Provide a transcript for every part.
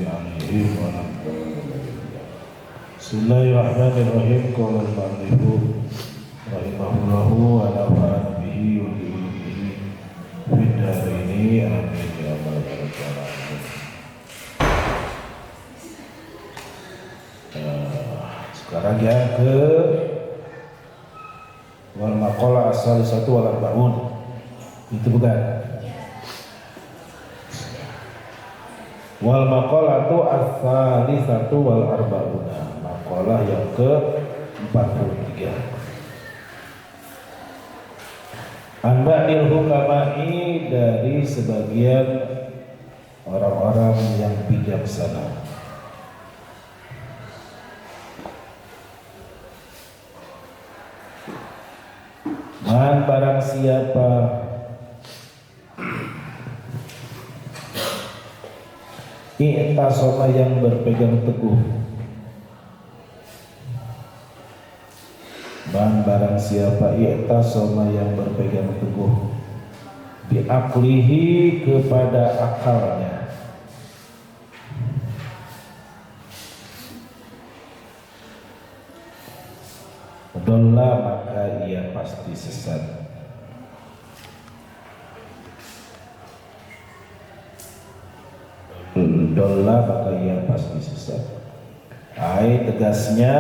عليهم ولا الضالين. بسم الله الرحمن الرحيم. قال المؤلف رحمه الله ونفعنا به وبعلمه في الدارين آمين يا رب العالمين. Sekarang yang ke wal maqalah asal satu wal arba'un. Itu bukan. Wal maqalah tu asal satu wal arba'una. Maqalah yang ke 43. Anba'il hukama'i, dari sebagian orang-orang yang bijaksana. Man, barang siapa i'tasama, yang berpegang teguh. Man, barang siapa i'tasama, yang berpegang teguh bi'aqlihi, kepada akalnya. Dolla, maka ia pasti sesat. Dolla, maka ia pasti sesat. Ai, tegasnya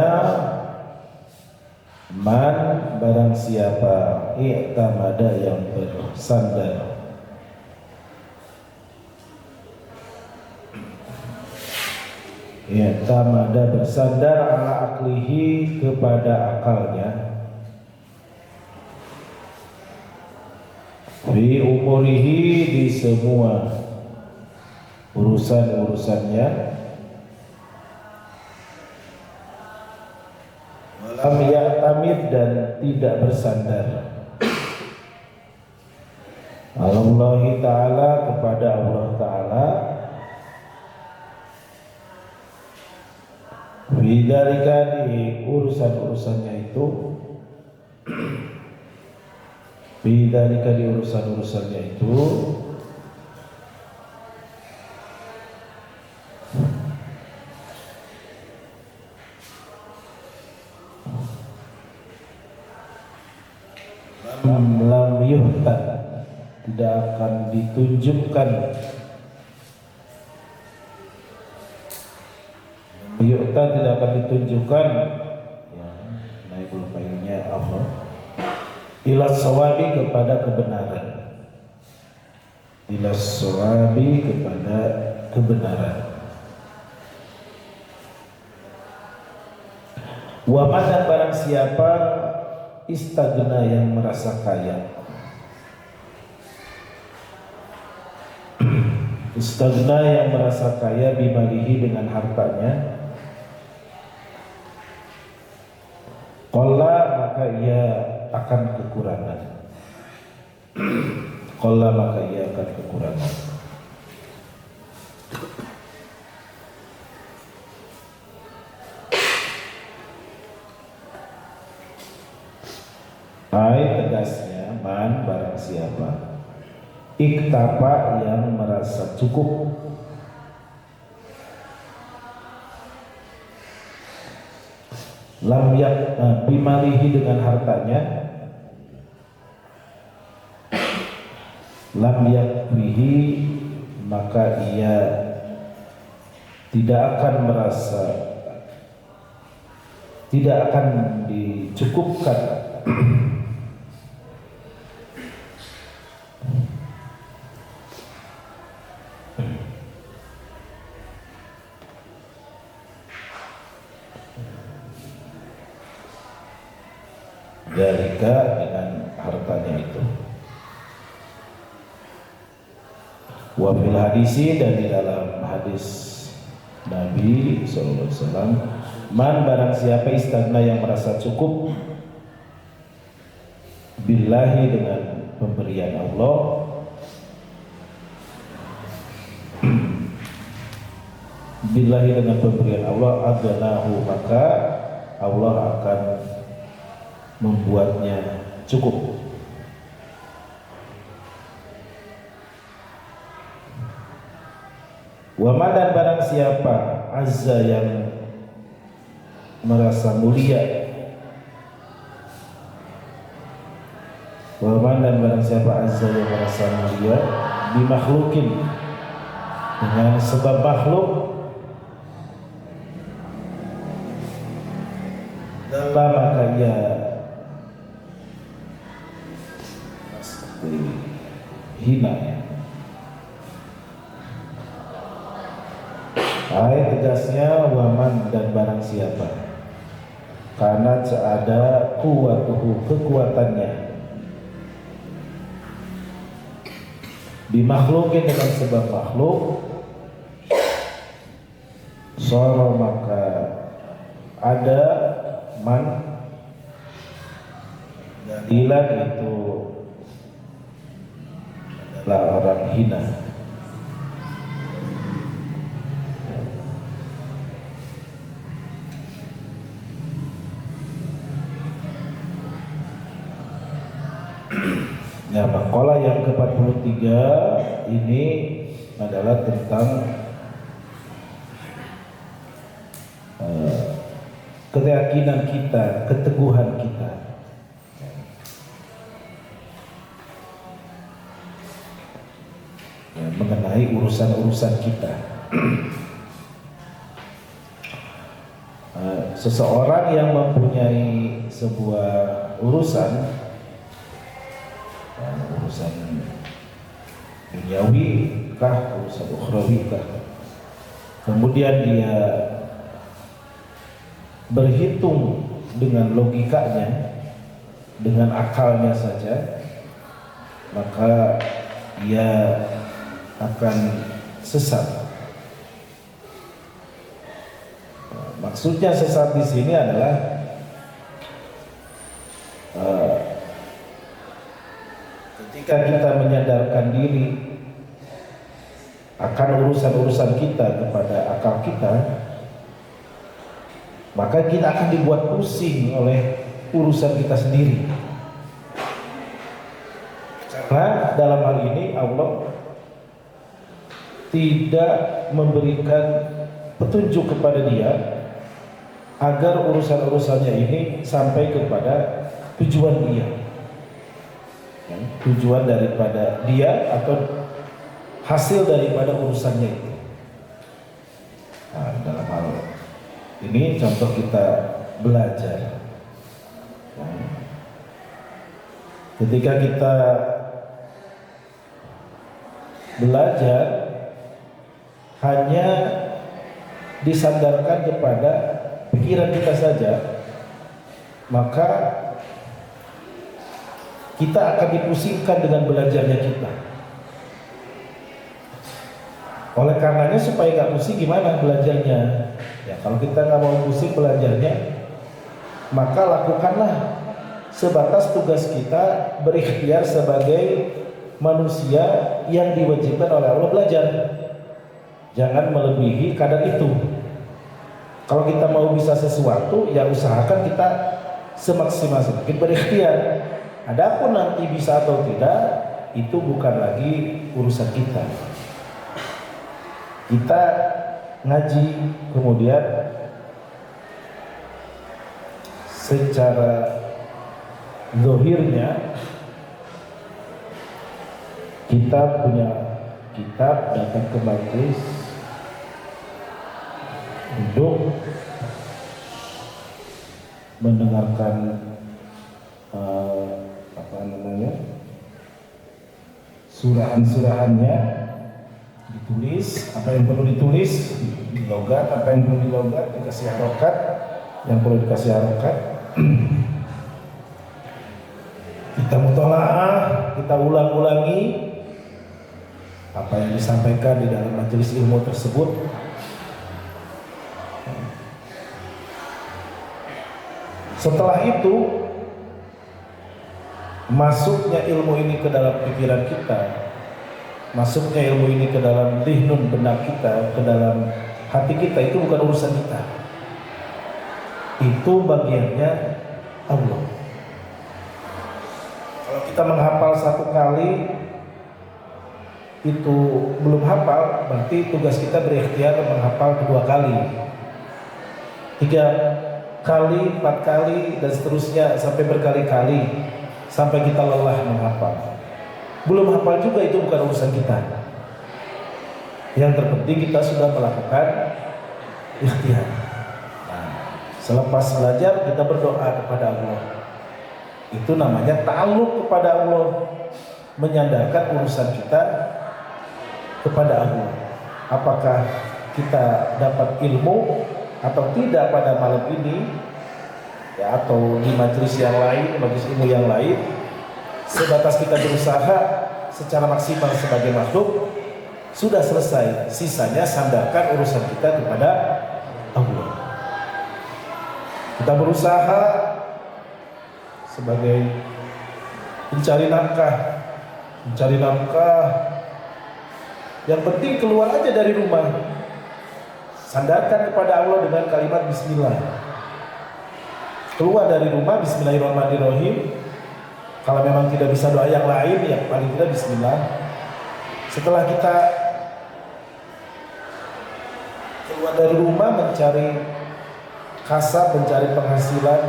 man, barang siapa i'tamada, yang bersandar i'tamada, bersandar ala aklihi, kepada akalnya, fi umurihi, di semua urusan-urusannya, walam ya'tamid, dan tidak bersandar alallahi ta'ala, kepada Allah ta'ala, bidzalika, di urusan-urusannya itu, bidzalika, di urusan-urusannya itu, lam yuhtan, tidak akan ditunjukkan, yu'ta, tidak akan ditunjukkan, ya, naibul fa'ilnya Allah, ila sawabi, kepada kebenaran, ila sawabi, kepada kebenaran. Wa man, barang siapa istagna, yang merasa kaya. Istagna, yang merasa kaya, bimalihi, dengan hartanya. Qalla, maka ia akan kekurangan. Qalla, maka ia akan kekurangan. Ai, tegasnya man, barang siapa iktapa, yang merasa cukup, lam yak bimalihi, dengan hartanya, lam yakwihi, maka ia tidak akan merasa, tidak akan dicukupkan dalika, dengan hartanya itu. Wa fil hadisi, dan di dalam hadis Nabi SAW, man, barang siapa istagna, yang merasa cukup, billahi, dengan pemberian Allah, billahi, dengan pemberian Allah, adanahu, maka Allah akan membuatnya cukup. Wa man dan barang siapa azza yang merasa mulia, wa man dan barang siapa azza yang merasa mulia bimakhlukin, dengan sebab makhluk, dalam maka ia hina. Ayat tegasnya waman dan barang siapa, karena ada kuwatuhu, kekuatannya, bimakhlukin dengan sebab makhluk, soro maka ada man dalilan itu adalah orang hina. Ya, makalah yang ke-43 ini adalah tentang keyakinan kita, keteguhan kita. Ya, mengenai urusan-urusan kita. Seseorang yang mempunyai sebuah urusan duniawi kah, urusan ukhrawi kah, kemudian dia berhitung dengan logikanya, dengan akalnya saja, maka ia akan sesat. Maksudnya sesat di sini adalah ketika kita menyadarkan diri akan urusan-urusan kita kepada akal kita, maka kita akan dibuat pusing oleh urusan kita sendiri. Karena dalam hal ini Allah tidak memberikan petunjuk kepada dia agar urusan-urusannya ini sampai kepada tujuan dia, tujuan daripada dia atau hasil daripada urusannya itu. Nah, dalam hal ini contoh kita belajar. Ketika kita belajar hanya disandarkan kepada pikiran kita saja, maka kita akan dipusingkan dengan belajarnya kita. Oleh karenanya supaya nggak pusing, gimana belajarnya? Ya, kalau kita nggak mau pusing belajarnya, maka lakukanlah sebatas tugas kita berikhtiar sebagai manusia yang diwajibkan oleh Allah belajar. Jangan melebihi kadar itu. Kalau kita mau bisa sesuatu, ya usahakan kita semaksimal mungkin berikhtiar. Adapun nanti bisa atau tidak, itu bukan lagi urusan kita. Kita ngaji, kemudian secara zahirnya kita punya kitab, datang ke majelis untuk mendengarkan surahan-surahannya, ditulis apa yang perlu ditulis, dilogat apa yang perlu dilogat, dikasih harokat yang perlu dikasih harokat. Kita mutolaah, kita ulang-ulangi apa yang disampaikan di dalam majelis ilmu tersebut. Setelah itu masuknya ilmu ini ke dalam pikiran kita, masuknya ilmu ini ke dalam dhihnun, benak kita, ke dalam hati kita, itu bukan urusan kita. Itu bagiannya Allah. Kalau kita menghafal satu kali, itu belum hafal, berarti tugas kita berikhtiar menghafal 2 kali, 3 kali, 4 kali, dan seterusnya sampai berkali-kali sampai kita lelah menghafal. Belum hafal juga itu bukan urusan kita. Yang terpenting kita sudah melakukan ikhtiar. Nah, selepas belajar kita berdoa kepada Allah. Itu namanya ta'alluq kepada Allah, menyandarkan urusan kita kepada Allah. Apakah kita dapat ilmu atau tidak pada malam ini, ya, atau di majelis yang lain, majelis ilmu yang lain, sebatas kita berusaha secara maksimal sebagai makhluk, sudah selesai. Sisanya sandarkan urusan kita kepada Allah. Kita berusaha sebagai mencari nafkah, yang penting keluar aja dari rumah, sandarkan kepada Allah dengan kalimat bismillah. Keluar dari rumah, bismillahirrahmanirrahim. Kalau memang tidak bisa doa yang lain, ya paling tidak bismillah. Setelah kita keluar dari rumah, mencari kasab, mencari penghasilan,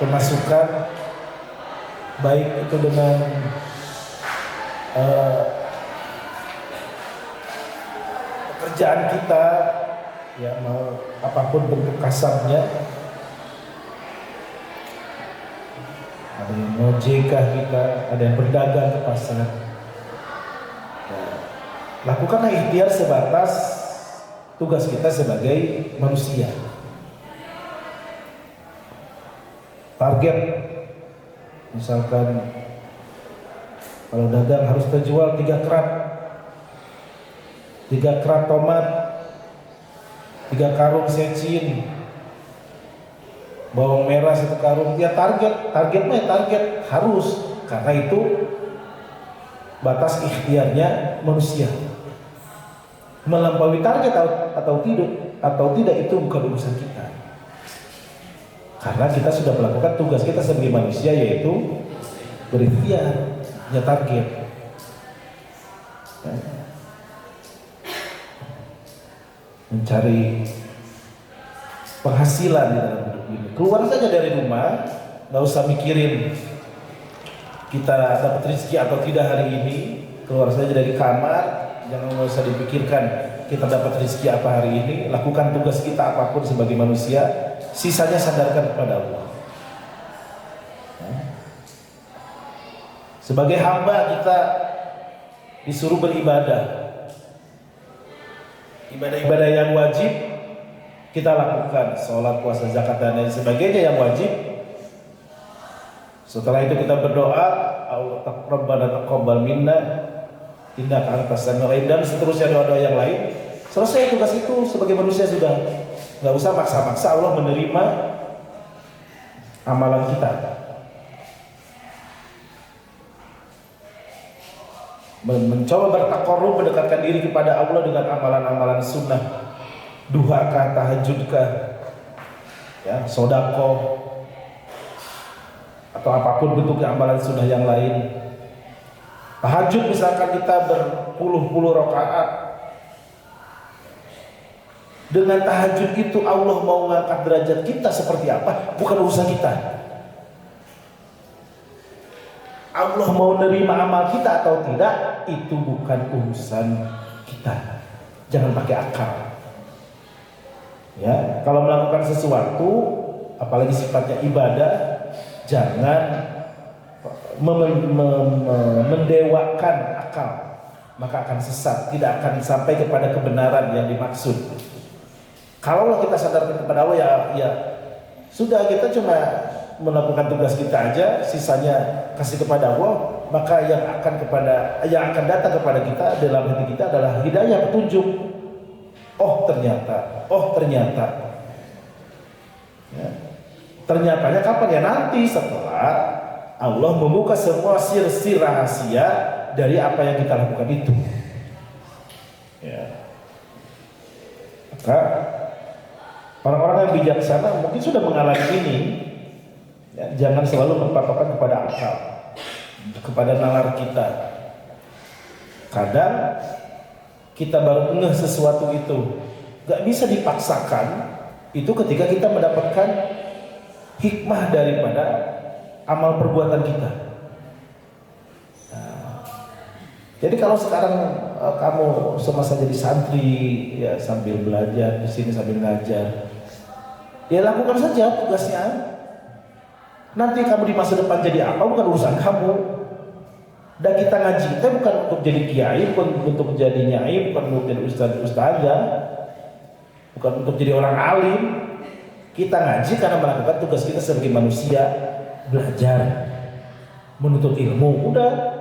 pemasukan, baik itu dengan pekerjaan kita, ya mau apapun bentuk kasarnya, ada yang ngojekah kita, ada yang berdagang ke pasar. Nah, lakukanlah ikhtiar sebatas tugas kita sebagai manusia. Target, misalkan kalau dagang harus terjual 3 kerat tomat, 3 karung secin, bawang merah 1 karung. Ya targetnya target harus, karena itu batas ikhtiarnya manusia. Melampaui target atau tidak itu bukan urusan kita, karena kita sudah melakukan tugas kita sebagai manusia, yaitu berikhtiar, punya target. Mencari penghasilan di dalam hidup ini. Keluar saja dari rumah, nggak usah mikirin kita dapat rezeki atau tidak hari ini. Keluar saja dari kamar, jangan usah dipikirkan kita dapat rezeki apa hari ini. Lakukan tugas kita apapun sebagai manusia, sisanya sandarkan kepada Allah. Sebagai hamba kita disuruh beribadah. Ibadah-ibadah yang wajib kita lakukan, sholat, puasa, zakat, dan lain sebagainya yang wajib. Setelah itu kita berdoa, Rabbana taqabbal minna innaka antas samiul alim, dan seterusnya doa-doa yang lain. Selesai tugas itu sebagai manusia sudah. Nggak usah maksa-maksa Allah menerima amalan kita. Mencoba bertakarrub, mendekatkan diri kepada Allah dengan amalan-amalan sunnah, duhakah, tahajudkah, ya, sodako, atau apapun bentuknya amalan sunnah yang lain. Tahajud misalkan kita berpuluh-puluh rakaat. Dengan tahajud itu Allah mau mengangkat derajat kita seperti apa? Bukan urusan kita. Allah mau nerima amal kita atau tidak, itu bukan urusan kita. Jangan pakai akal. Ya, kalau melakukan sesuatu, apalagi sifatnya ibadah, jangan mendewakan akal, maka akan sesat, tidak akan sampai kepada kebenaran yang dimaksud. Kalau kita sadarkan kepada Allah, ya sudah, kita cuma melakukan tugas kita aja, sisanya kasih kepada Allah, maka yang akan datang kepada kita dalam hati kita adalah hidayah, petunjuk. Oh ternyata ya. Ternyatanya kapan? Ya nanti setelah Allah membuka semua sir-sir rahasia dari apa yang kita lakukan itu. Ya. Maka orang-orang yang bijaksana mungkin sudah mengalami ini. Ya, jangan selalu berpatokan kepada akal, kepada nalar kita. Kadang kita baru ngeh sesuatu itu, gak bisa dipaksakan. Itu ketika kita mendapatkan hikmah daripada amal perbuatan kita. Jadi kalau sekarang kamu semasa jadi santri, ya sambil belajar di sini sambil ngajar, ya lakukan saja tugasnya. Nanti kamu di masa depan jadi apa bukan urusan kamu. Dan kita ngaji kita bukan untuk jadi kiai, bukan untuk jadi nyai, bukan untuk jadi ustazah, bukan untuk jadi orang alim. Kita ngaji karena melakukan tugas kita sebagai manusia, belajar, menuntut ilmu. Udah.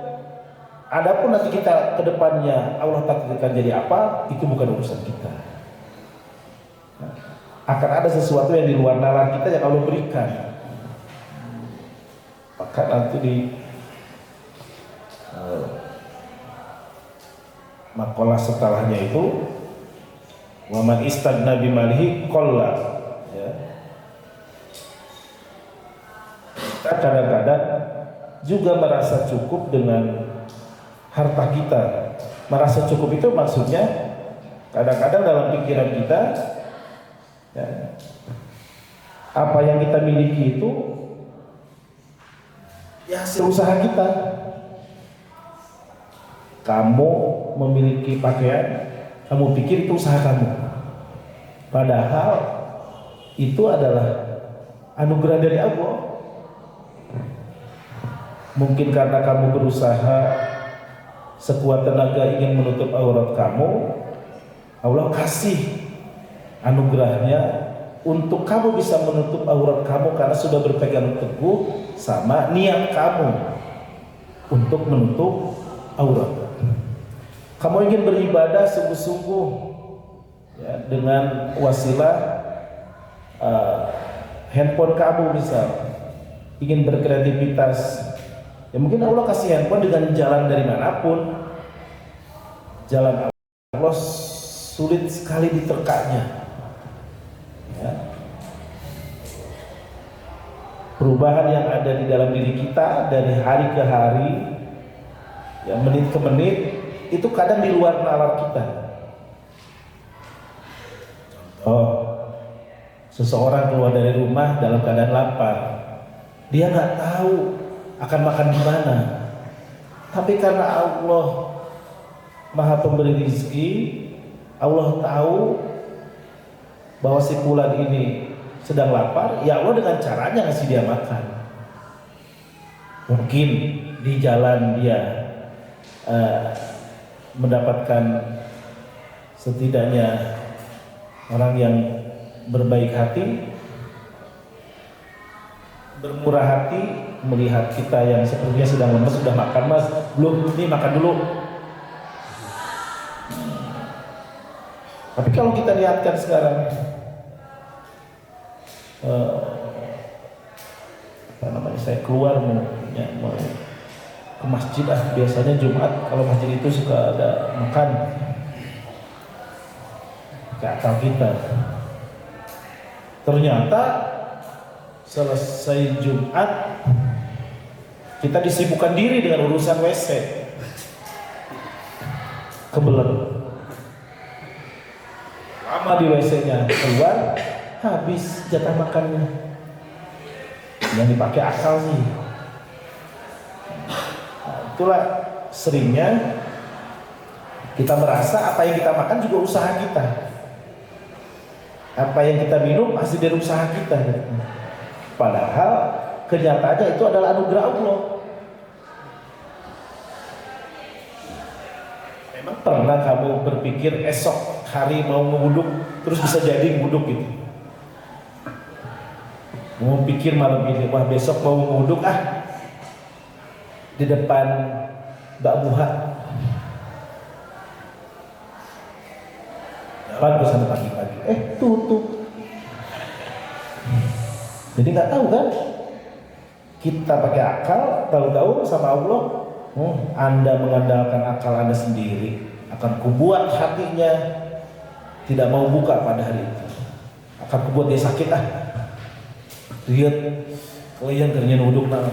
Adapun nanti kita ke depannya Allah takdirkan jadi apa, itu bukan urusan kita. Akan ada sesuatu yang di luar nalar kita yang Allah berikan. Maka nanti di makalah setelahnya itu waman istagna bimalihi qalla, ya. Kita kadang-kadang juga merasa cukup dengan harta kita. Merasa cukup itu maksudnya kadang-kadang dalam pikiran kita, ya, apa yang kita miliki itu ya hasil usaha kita. Kamu memiliki pakaian, kamu pikir itu usaha kamu, padahal itu adalah anugerah dari Allah. Mungkin karena kamu berusaha sekuat tenaga ingin menutup aurat kamu, Allah kasih anugerahnya untuk kamu bisa menutup aurat kamu karena sudah berpegang teguh sama niat kamu untuk menutup aurat. Kamu ingin beribadah sungguh-sungguh, ya, dengan wasilah handphone kamu misal, ingin berkreativitas. Ya mungkin Allah kasih handphone dengan jalan dari manapun. Jalan Allah sulit sekali diterkanya. Ya. Perubahan yang ada di dalam diri kita dari hari ke hari, ya menit ke menit, itu kadang di luar nalar kita. Seseorang keluar dari rumah dalam keadaan lapar, dia nggak tahu akan makan di mana. Tapi karena Allah Maha Pemberi rezeki, Allah tahu bahwa si fulan ini sedang lapar, ya Allah dengan caranya ngasih dia makan. Mungkin di jalan dia mendapatkan setidaknya orang yang berbaik hati, bermurah hati, melihat kita yang sepertinya sedang lemes, sudah makan mas, belum, ini makan dulu. Tapi kalau kita lihatkan sekarang, saya keluar mau ke masjid, biasanya Jumat kalau masjid itu suka ada makan, ke akal kita. Ternyata selesai Jumat kita disibukkan diri dengan urusan WC, kebelet lama di WC-nya, keluar habis jatah makannya. Yang dipakai akal sih. Nah, itulah seringnya kita merasa apa yang kita makan juga usaha kita, apa yang kita minum hasil dari usaha kita. Padahal kenyataannya itu adalah anugerah Allah. Memang pernah kamu berpikir esok hari mau ngewuduk terus bisa jadi ngewuduk gitu? Mau pikir malam ini, wah besok mau ngewuduk di depan Mbak Muha, jalan ke sana pagi-pagi, tutup. Jadi nggak tahu kan? Kita pakai akal, tahu-tahu sama Allah, Anda mengandalkan akal Anda sendiri, akan kubuat hatinya tidak mau buka pada hari itu, akan kubuat dia sakit. Lihat kalian kerja nuduk mana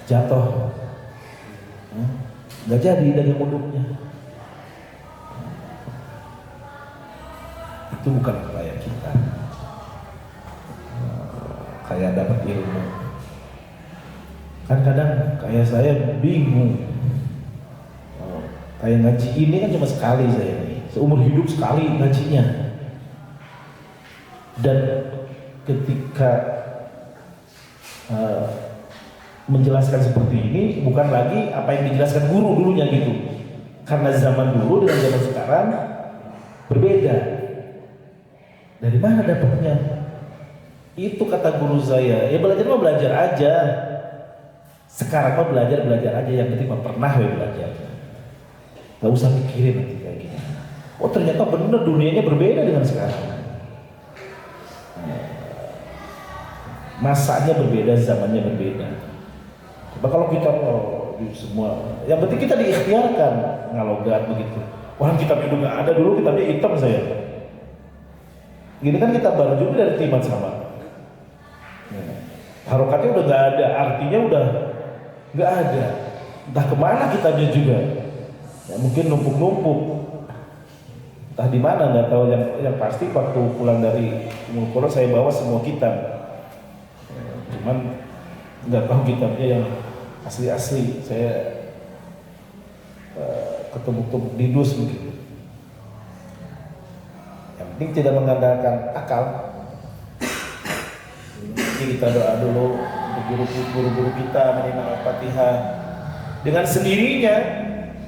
jatuh. nggak jadi dagang uduknya. Itu bukan kayak kita, kayak dapat ilmu. Kan kadang kayak saya bingung, kayak ngaji ini kan cuma sekali saya nih, seumur hidup sekali ngajinya. Dan ketika menjelaskan seperti ini, bukan lagi apa yang dijelaskan guru dulunya gitu, karena zaman dulu dengan zaman sekarang berbeda. Dari mana dapatnya? Itu kata guru saya, ya belajar mah belajar aja. Sekarang mah belajar aja, yang penting mah pernah belajar. Gak usah mikirin nanti kayak gini. Oh ternyata bener dunianya berbeda dengan sekarang. Masanya berbeda, zamannya berbeda. Coba kalau kita semua, yang penting kita diikhtiarkan ngalogat begitu. Orang kitab itu nggak ada dulu, kitabnya hitam saya. Gini kan kita baru juga dari timan sama. Harokatnya udah nggak ada, artinya udah nggak ada. Entah kemana kitabnya juga. Ya, mungkin numpuk-numpuk. Entah di mana nggak tahu. Yang pasti waktu pulang dari Ummul Qura saya bawa semua kitab. Cuman nggak tahu kitabnya yang asli-asli. Saya ketemu di dus begitu. Yang penting tidak mengandalkan akal. Jadi kita doa dulu untuk guru-guru kita menerima Al-Fatihah. Dengan sendirinya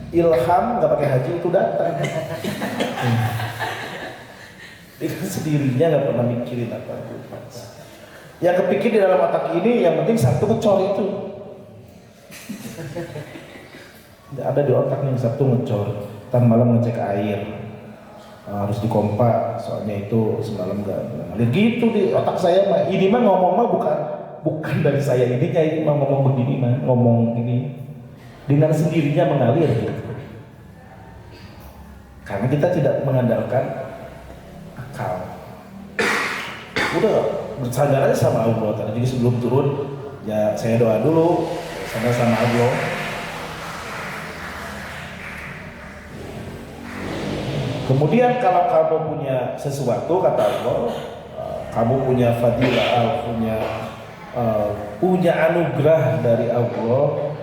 ilham nggak pakai haji itu datang. Dengan sendirinya nggak pernah mikirin apa. Yang kepikir di dalam otak ini yang penting satu ngecor itu. Ada di otak yang satu ngecor. Tan malam ngecek air. Harus dikompak, soalnya itu semalam nggak ngalir gitu di otak saya mah. Ini mah ngomong mah bukan dari saya ininya, ini mah ngomong begini mah, ngomong ini dengan sendirinya mengalir gitu. Karena kita tidak mengandalkan akal. Udah bersandar aja sama Allah. Jadi sebelum turun ya saya doa dulu sama Allah. Kemudian kalau kamu punya sesuatu kata Allah, kamu punya fadilah, punya anugerah dari Allah,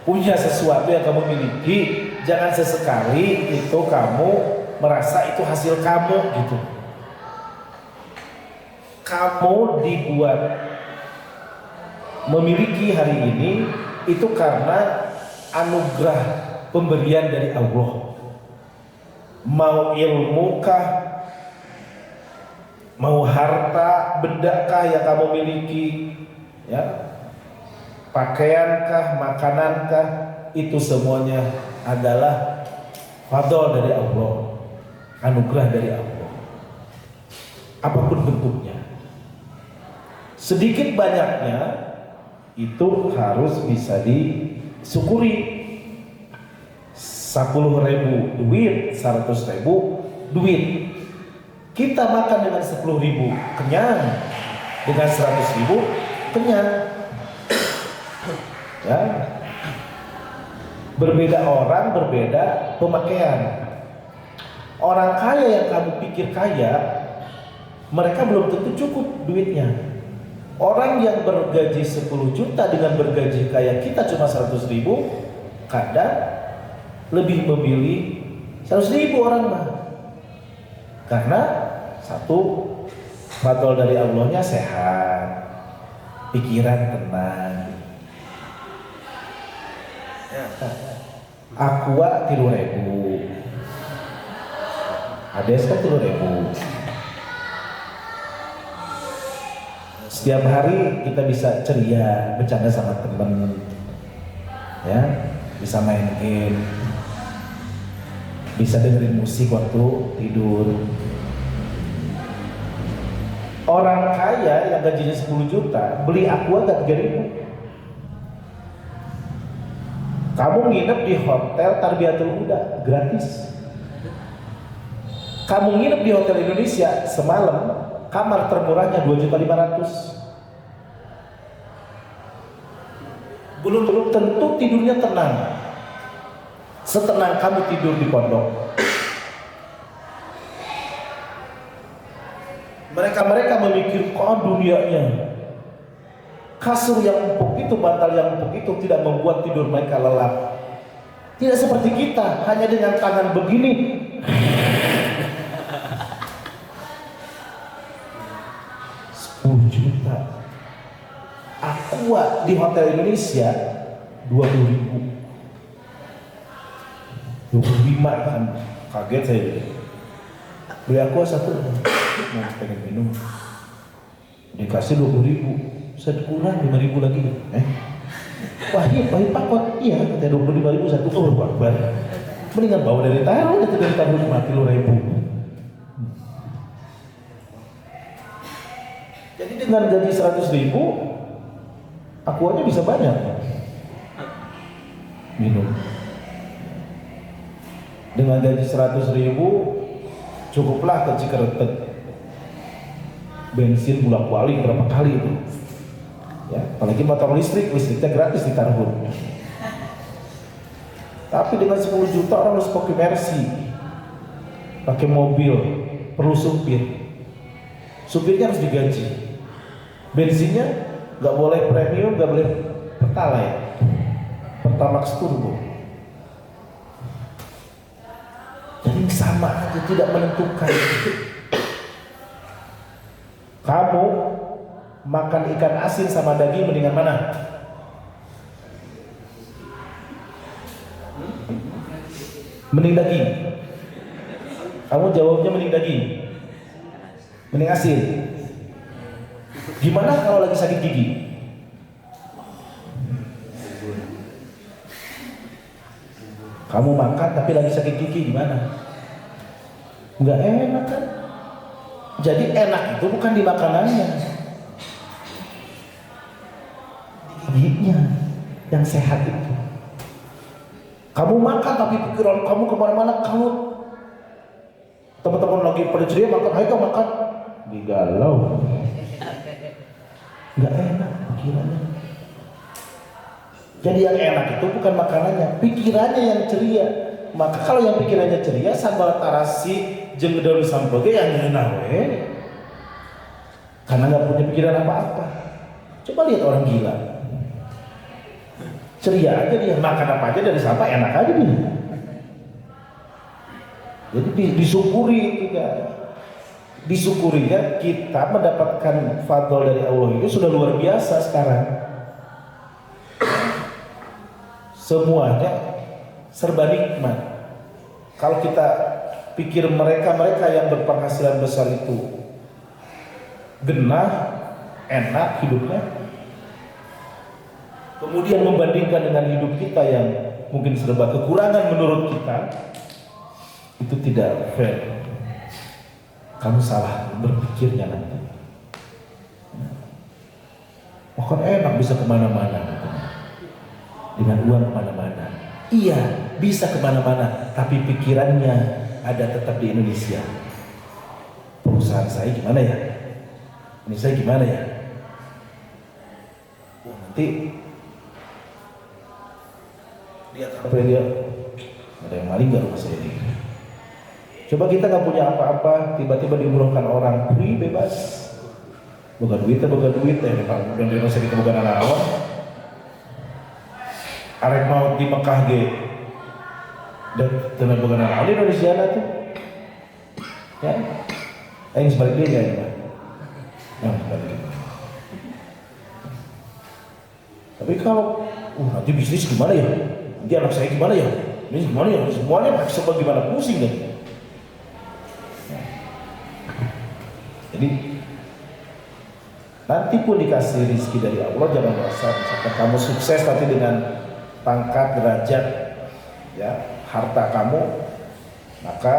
punya sesuatu yang kamu miliki, jangan sesekali itu kamu merasa itu hasil kamu gitu. Kamu dibuat memiliki hari ini itu karena anugerah pemberian dari Allah. Mau ilmu kah, mau harta, benda kah yang kamu miliki, ya, pakaian kah, makanan kah, itu semuanya adalah fadl dari Allah, anugerah dari Allah. Apapun bentuknya, sedikit banyaknya itu harus bisa disyukuri. 10.000 duit, 100.000 duit. Kita makan dengan 10.000 kenyang, dengan 100.000 kenyang. Ya. Berbeda orang, berbeda pemakaian. Orang kaya yang kamu pikir kaya, mereka belum tentu cukup duitnya. Orang yang bergaji 10 juta dengan bergaji kayak kita cuma 100.000, kadang lebih memilih 100.000 orang mah. Karena satu, fadl dari Allahnya sehat, pikiran tenang. Aqua 3.000, Ades kan 3.000. Setiap hari kita bisa ceria, bercanda sama temen, ya, bisa main game, bisa dengerin musik waktu tidur. Orang kaya yang gajinya 10 juta beli aqua gak 3.000. Kamu nginep di hotel Tarbiyatul Huda gratis. Kamu nginep di hotel Indonesia semalam, kamar termurahnya 2.500.000. belum tentu tidurnya tenang setenang kamu tidur di pondok. Mereka memikirkan dunianya. Kasur yang empuk itu, bantal yang empuk itu tidak membuat tidur mereka lelap. Tidak seperti kita, hanya dengan tangan begini 10 juta. Aqua di hotel Indonesia 20.000, 25 kan, kaget saya. Beli Aqua satu, mau pengen minum, dikasih 20.000, saya kurang 5.000 lagi. Wah iya pakot, iya katanya 25.000 satu, oh Akbar. Mendingan bawa dari taruh, dari taruh 50.000. Jadi dengan gaji 100.000, Aquanya bisa banyak minum. Dengan gaji 100.000, cukuplah ke Cikeretet bensin bolak-balik berapa kali itu. Ya, apalagi motor listriknya gratis di Karbon. Tapi dengan 10 juta orang harus pakai Mercy, pakai mobil, perlu supirnya harus digaji, bensinnya nggak boleh premium, nggak boleh Pertalite, Pertamax turbo. Jadi sama aja, tidak menentukan. Kamu makan ikan asin sama daging mendingan mana? Mending daging. Kamu jawabnya mending daging, mending asin. Gimana kalau lagi sakit gigi? Kamu makan tapi lagi sakit gigi gimana? Nggak enak kan? Jadi enak itu bukan di makanannya, giginya yang sehat itu. Kamu makan tapi pikiran kamu kemana-mana, kamu teman-teman lagi pada ceria makan, ayo makan, digalau, nggak enak pikirannya. Jadi yang enak itu bukan makanannya, pikirannya yang ceria. Maka kalau yang pikirannya ceria, sambal tarasi jeung daun sampege yang ngeunah we, karena nggak punya pikiran apa-apa. Coba lihat orang gila, ceria aja dia, makan apa aja dari sampah enak aja dia. Jadi disyukuri itu kan, disyukurinya kita mendapatkan fadl dari Allah itu sudah luar biasa sekarang. Semuanya serba nikmat. Kalau kita pikir mereka yang berpenghasilan besar itu genah, enak hidupnya, kemudian membandingkan dengan hidup kita yang mungkin serba kekurangan menurut kita, itu tidak fair. Kamu salah berpikirnya nanti. Makan enak bisa kemana-mana, dengan uang kemana-mana. Iya, bisa kemana-mana, tapi pikirannya ada tetap di Indonesia. Perusahaan saya gimana ya? Ini saya gimana ya? Nanti lihat apa dia, ada yang maling gak rumah saya ini? Coba kita gak punya apa-apa, tiba-tiba diumrohkan orang, free bebas. Bukan duit ya, bukan di masa kita bukan anak awam. Arek mau di Mekah ge, dan tenan bukan anak awam di Indonesia tuh. Ya, aing sebalik dia ya. Nah, tapi kalau nanti bisnis gimana ya? Nanti anak saya gimana ya? Ini gimana ya? Semuanya serba gimana, pusing kan? Jadi nanti pun dikasih rezeki dari Allah, jangan merasa misalkan kamu sukses nanti dengan pangkat, derajat, ya, harta kamu, maka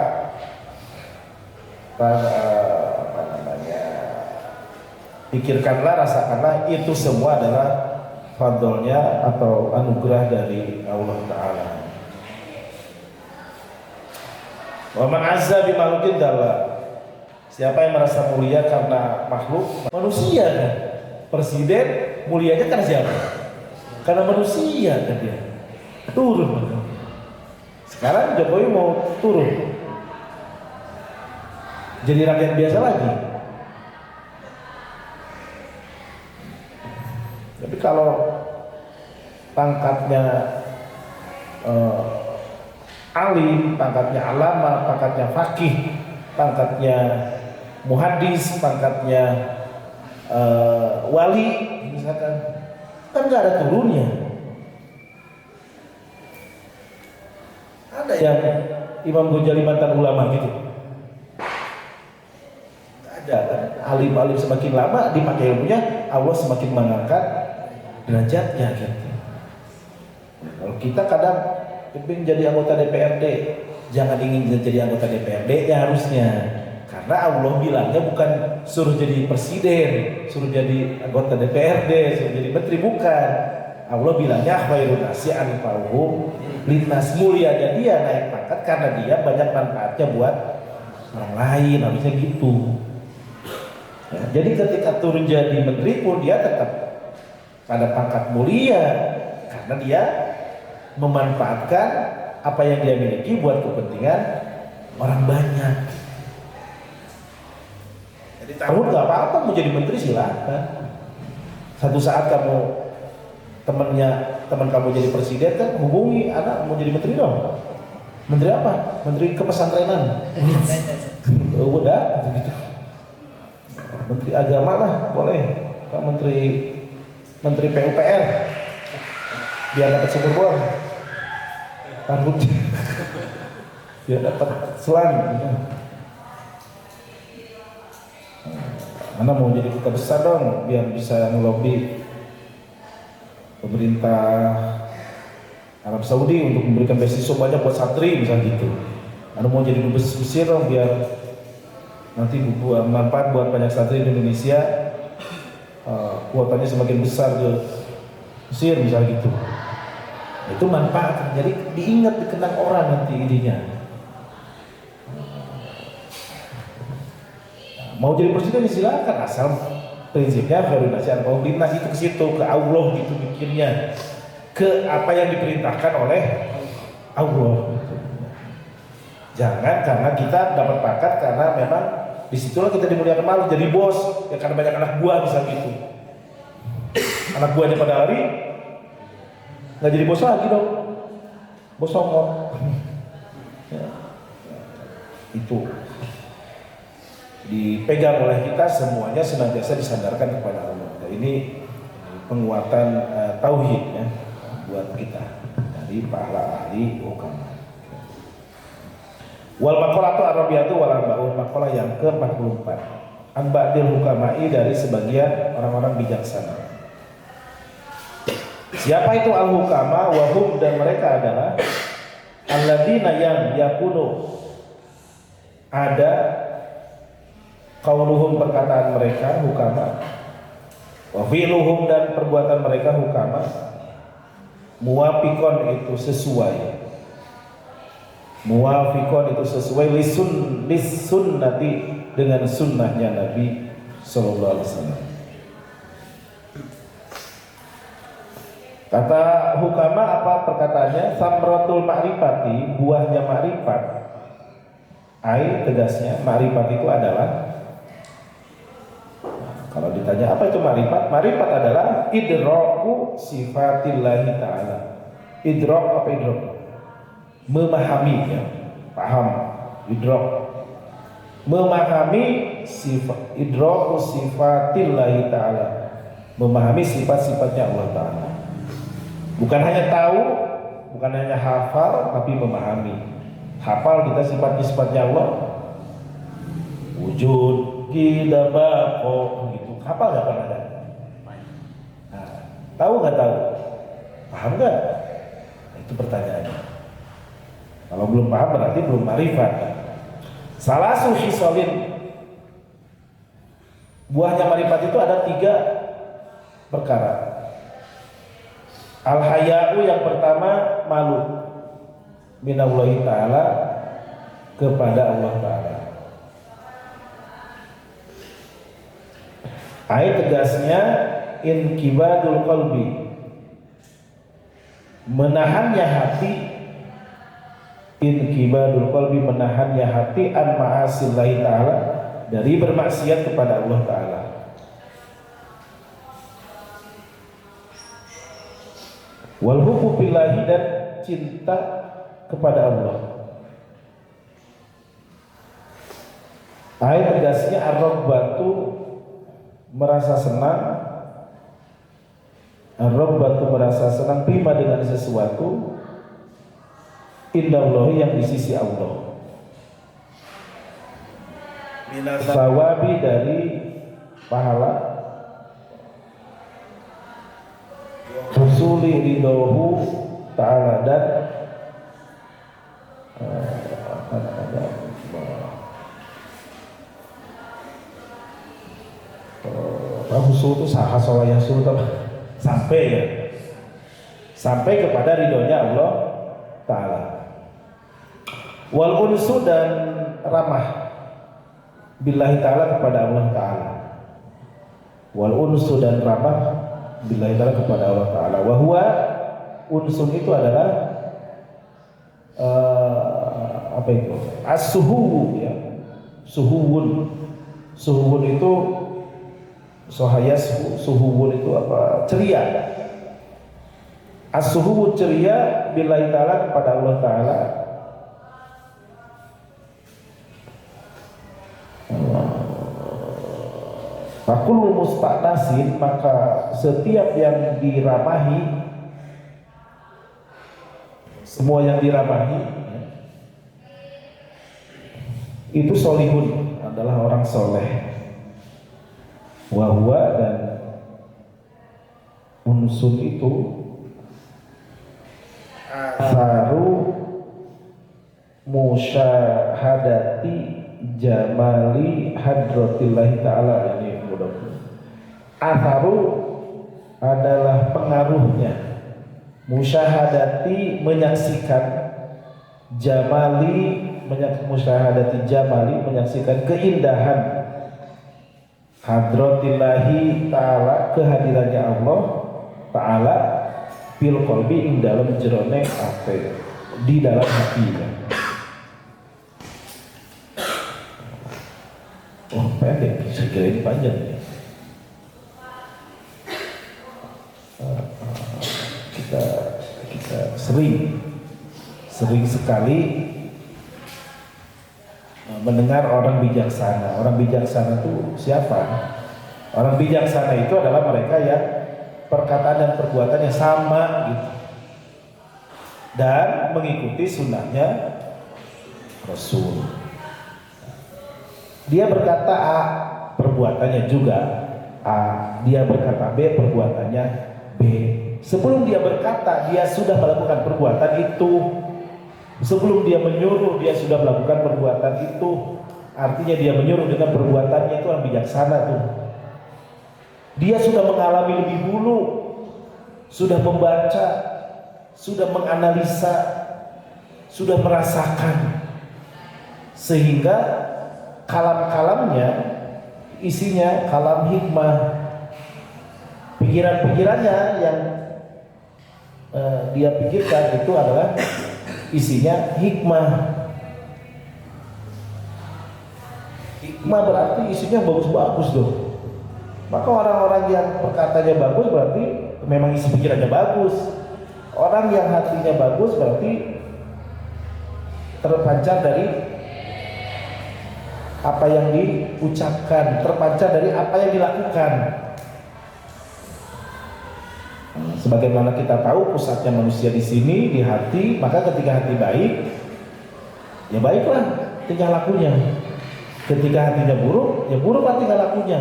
pikirkanlah, rasakanlah itu semua adalah fadlnya atau anugerah dari Allah Ta'ala. Wa man azza bi makhluqin dalla. Siapa yang merasa mulia karena makhluk, manusia kan? Presiden mulianya karena siapa? Karena manusia kan dia turun. Sekarang Jokowi mau turun jadi rakyat biasa lagi. Tapi kalau pangkatnya alim, pangkatnya alama, pangkatnya fakih, pangkatnya muhadis, pangkatnya wali, misalkan, kan nggak ada turunnya. Ada yang Imam Ghazali mantan ulama gitu. Ada kan, alim-alim semakin lama dipakai ilmunya, Allah semakin mengangkat derajatnya gitu. Kalau kita kadang ingin jadi anggota DPRD, jangan ingin jadi anggota DPRD ya harusnya, karena Allah bilangnya bukan suruh jadi presiden, suruh jadi anggota DPRD, suruh jadi menteri, bukan. Allah bilangnya khairun nasi anfa'uhum linnas, mulianya dia naik pangkat karena dia banyak manfaatnya buat orang lain, harusnya gitu. Ya, jadi ketika turun jadi menteri pun dia tetap pada pangkat mulia karena dia memanfaatkan apa yang dia miliki buat kepentingan orang banyak. Jadi tahun nggak apa-apa mau jadi menteri silahkan. Satu saat kamu teman kamu jadi presiden kan hubungi anak mau jadi menteri dong. Menteri apa? Menteri kepesantrenan. Udah gitu. Menteri agama lah boleh. Menteri PUPR biar dapat sumber bor. Rambut biar dapat selang gitu. Mana mau jadi duta besar dong biar bisa ngelobi pemerintah Arab Saudi untuk memberikan beasiswa banyak buat santri misalnya gitu. Mana mau jadi dubes Mesir dong biar nanti manfaat buat banyak santri di Indonesia, kuotanya semakin besar ke Mesir misalnya gitu. Itu manfaat, jadi diingat, dikenang orang nanti idenya. Mau jadi presiden silakan, asal prinsipnya koordinasi antar lintas itu ke situ, ke Allah gitu mikirnya, ke apa yang diperintahkan oleh Allah. Jangan karena kita dapat pangkat karena memang disitulah kita dimuliakan malu jadi bos, ya karena banyak anak buah bisa gitu. Anak buahnya pada hari nggak jadi bos lagi dong, bos songong. Ya. Itu dipegang oleh kita semuanya senantiasa disandarkan kepada Allah. Nah, ini penguatan tauhid ya buat kita dari para ahli hukam. Wal maqalatu arabiyatu wal arba'un, maqalah yang ke-44. An ba'dil hukama'i, dari sebagian orang-orang bijaksana. Siapa itu al-hukama? Wahum, dan mereka adalah alladzina yang yakunu, ada qauluhum, perkataan mereka hukama, wa fi'luhum, dan perbuatan mereka hukama, muwafiqon, itu sesuai, muwafiqon itu sesuai lisunnati, dengan sunnahnya Nabi sallallahu alaihi wasallam. Kata hukama apa perkataannya? Samratul ma'rifati, buahnya ma'rifat. Ai, tegasnya ma'rifat itu adalah, kalau ditanya apa itu ma'rifat? Ma'rifat adalah idraku sifatillahi ta'ala. Idrak, apa idrak? Memahami ya, paham, idrak. Memahami sifat, idraku sifatillahi ta'ala. Memahami sifat-sifatnya Allah Ta'ala. Bukan hanya tahu, bukan hanya hafal, tapi memahami. Hafal kita sifatnya Allah, wujud, kita bako, gitu. Hafal nggak pernah ada? Nah, tahu nggak tahu? Paham nggak? Nah, itu pertanyaannya. Kalau belum paham berarti belum ma'rifat. Salah suhi solin. Buahnya ma'rifat itu ada 3 perkara. Al-haya'u, yang pertama malu minallahi ta'ala, kepada Allah Ta'ala. Ayat tegasnya inkibadul qalbi, menahannya hati, inqibadul qalbi, menahannya hati an ma'asillahi ta'ala, dari bermaksiat kepada Allah Ta'ala. Wal hubbu billahi, dan cinta kepada Allah. Ayat tegasnya ar-raghbatu, merasa senang, ar-raghbatu merasa senang, bima dengan sesuatu, indallahi yang di sisi Allah, sawabi dari pahala, husuli ridhohu ta'ala, dan husul itu hasolah yasul, sampai ya, sampai kepada ridhonya Allah Ta'ala. Wal unsu, dan ramah billahi ta'ala, kepada Allah Ta'ala. Wal unsu, dan ramah billahi ta'ala, kepada Allah Ta'ala. Wahwa unsun itu adalah apa itu? As-suhu, ya. Suhuwun. Suhuwun itu sohayas, suhuwun itu apa? Ceria. As-suhuwun, ceria billahi ta'ala, kepada Allah Ta'ala. Fakul musta'nasin, maka setiap yang diramahi, semua yang diramahi itu solihun, adalah orang soleh. Wahwa, dan unsun itu asaru musyahadati jamali hadratillahi ta'ala. Ini mudah-mudahan atharu adalah pengaruhnya, musyahadati menyaksikan, jamali musyahadati jamali menyaksikan keindahan, hadratillahi ta'ala kehadirannya Allah Ta'ala, fil qalbi ing dalam jerone ate, di dalam hatinya. Oh pendek, saya kira ini panjang ya. Kita sering sekali mendengar orang bijaksana. Orang bijaksana itu siapa? Orang bijaksana itu adalah mereka yang perkataan dan perbuatannya sama gitu, dan mengikuti sunnahnya Rasul. Dia berkata A, perbuatannya juga A. Dia berkata B, perbuatannya B. Sebelum dia berkata, dia sudah melakukan perbuatan itu. Sebelum dia menyuruh, dia sudah melakukan perbuatan itu. Artinya dia menyuruh dengan perbuatannya, itu orang bijaksana tuh. Dia sudah mengalami lebih dulu, sudah membaca, sudah menganalisa, sudah merasakan, sehingga kalam-kalamnya isinya kalam hikmah. Pikiran-pikirannya yang dia pikirkan itu adalah isinya hikmah. Hikmah berarti isinya bagus-bagus loh. Maka orang-orang yang perkataannya bagus berarti memang isi pikirannya bagus. Orang yang hatinya bagus berarti terpancar dari apa yang diucapkan, terpancar dari apa yang dilakukan. Sebagaimana kita tahu pusatnya manusia di sini, di hati, maka ketika hati baik, ya baiklah tingkah lakunya. Ketika hatinya buruk, ya buruklah tingkah lakunya.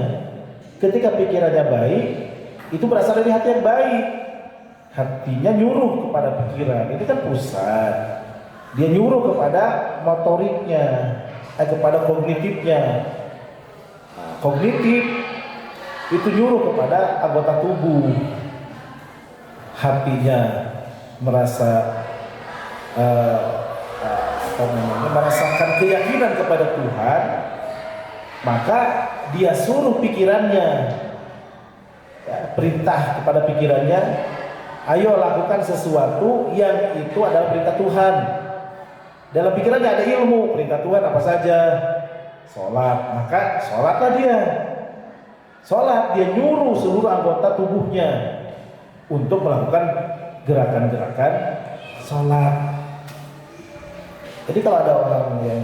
Ketika pikirannya baik, itu berasal dari hati yang baik. Hatinya nyuruh kepada pikiran, ini kan pusat. Dia nyuruh kepada motoriknya, kepada kognitifnya. Kognitif itu nyuruh kepada anggota tubuh. Hatinya merasa merasakan keyakinan kepada Tuhan, maka dia suruh pikirannya, ya, perintah kepada pikirannya Ayo lakukan sesuatu yang itu adalah perintah Tuhan. Dalam pikirannya ada ilmu, perintah Tuhan apa saja. Sholat, maka sholatlah dia. Sholat, dia nyuruh seluruh anggota tubuhnya untuk melakukan gerakan-gerakan sholat. Jadi kalau ada orang yang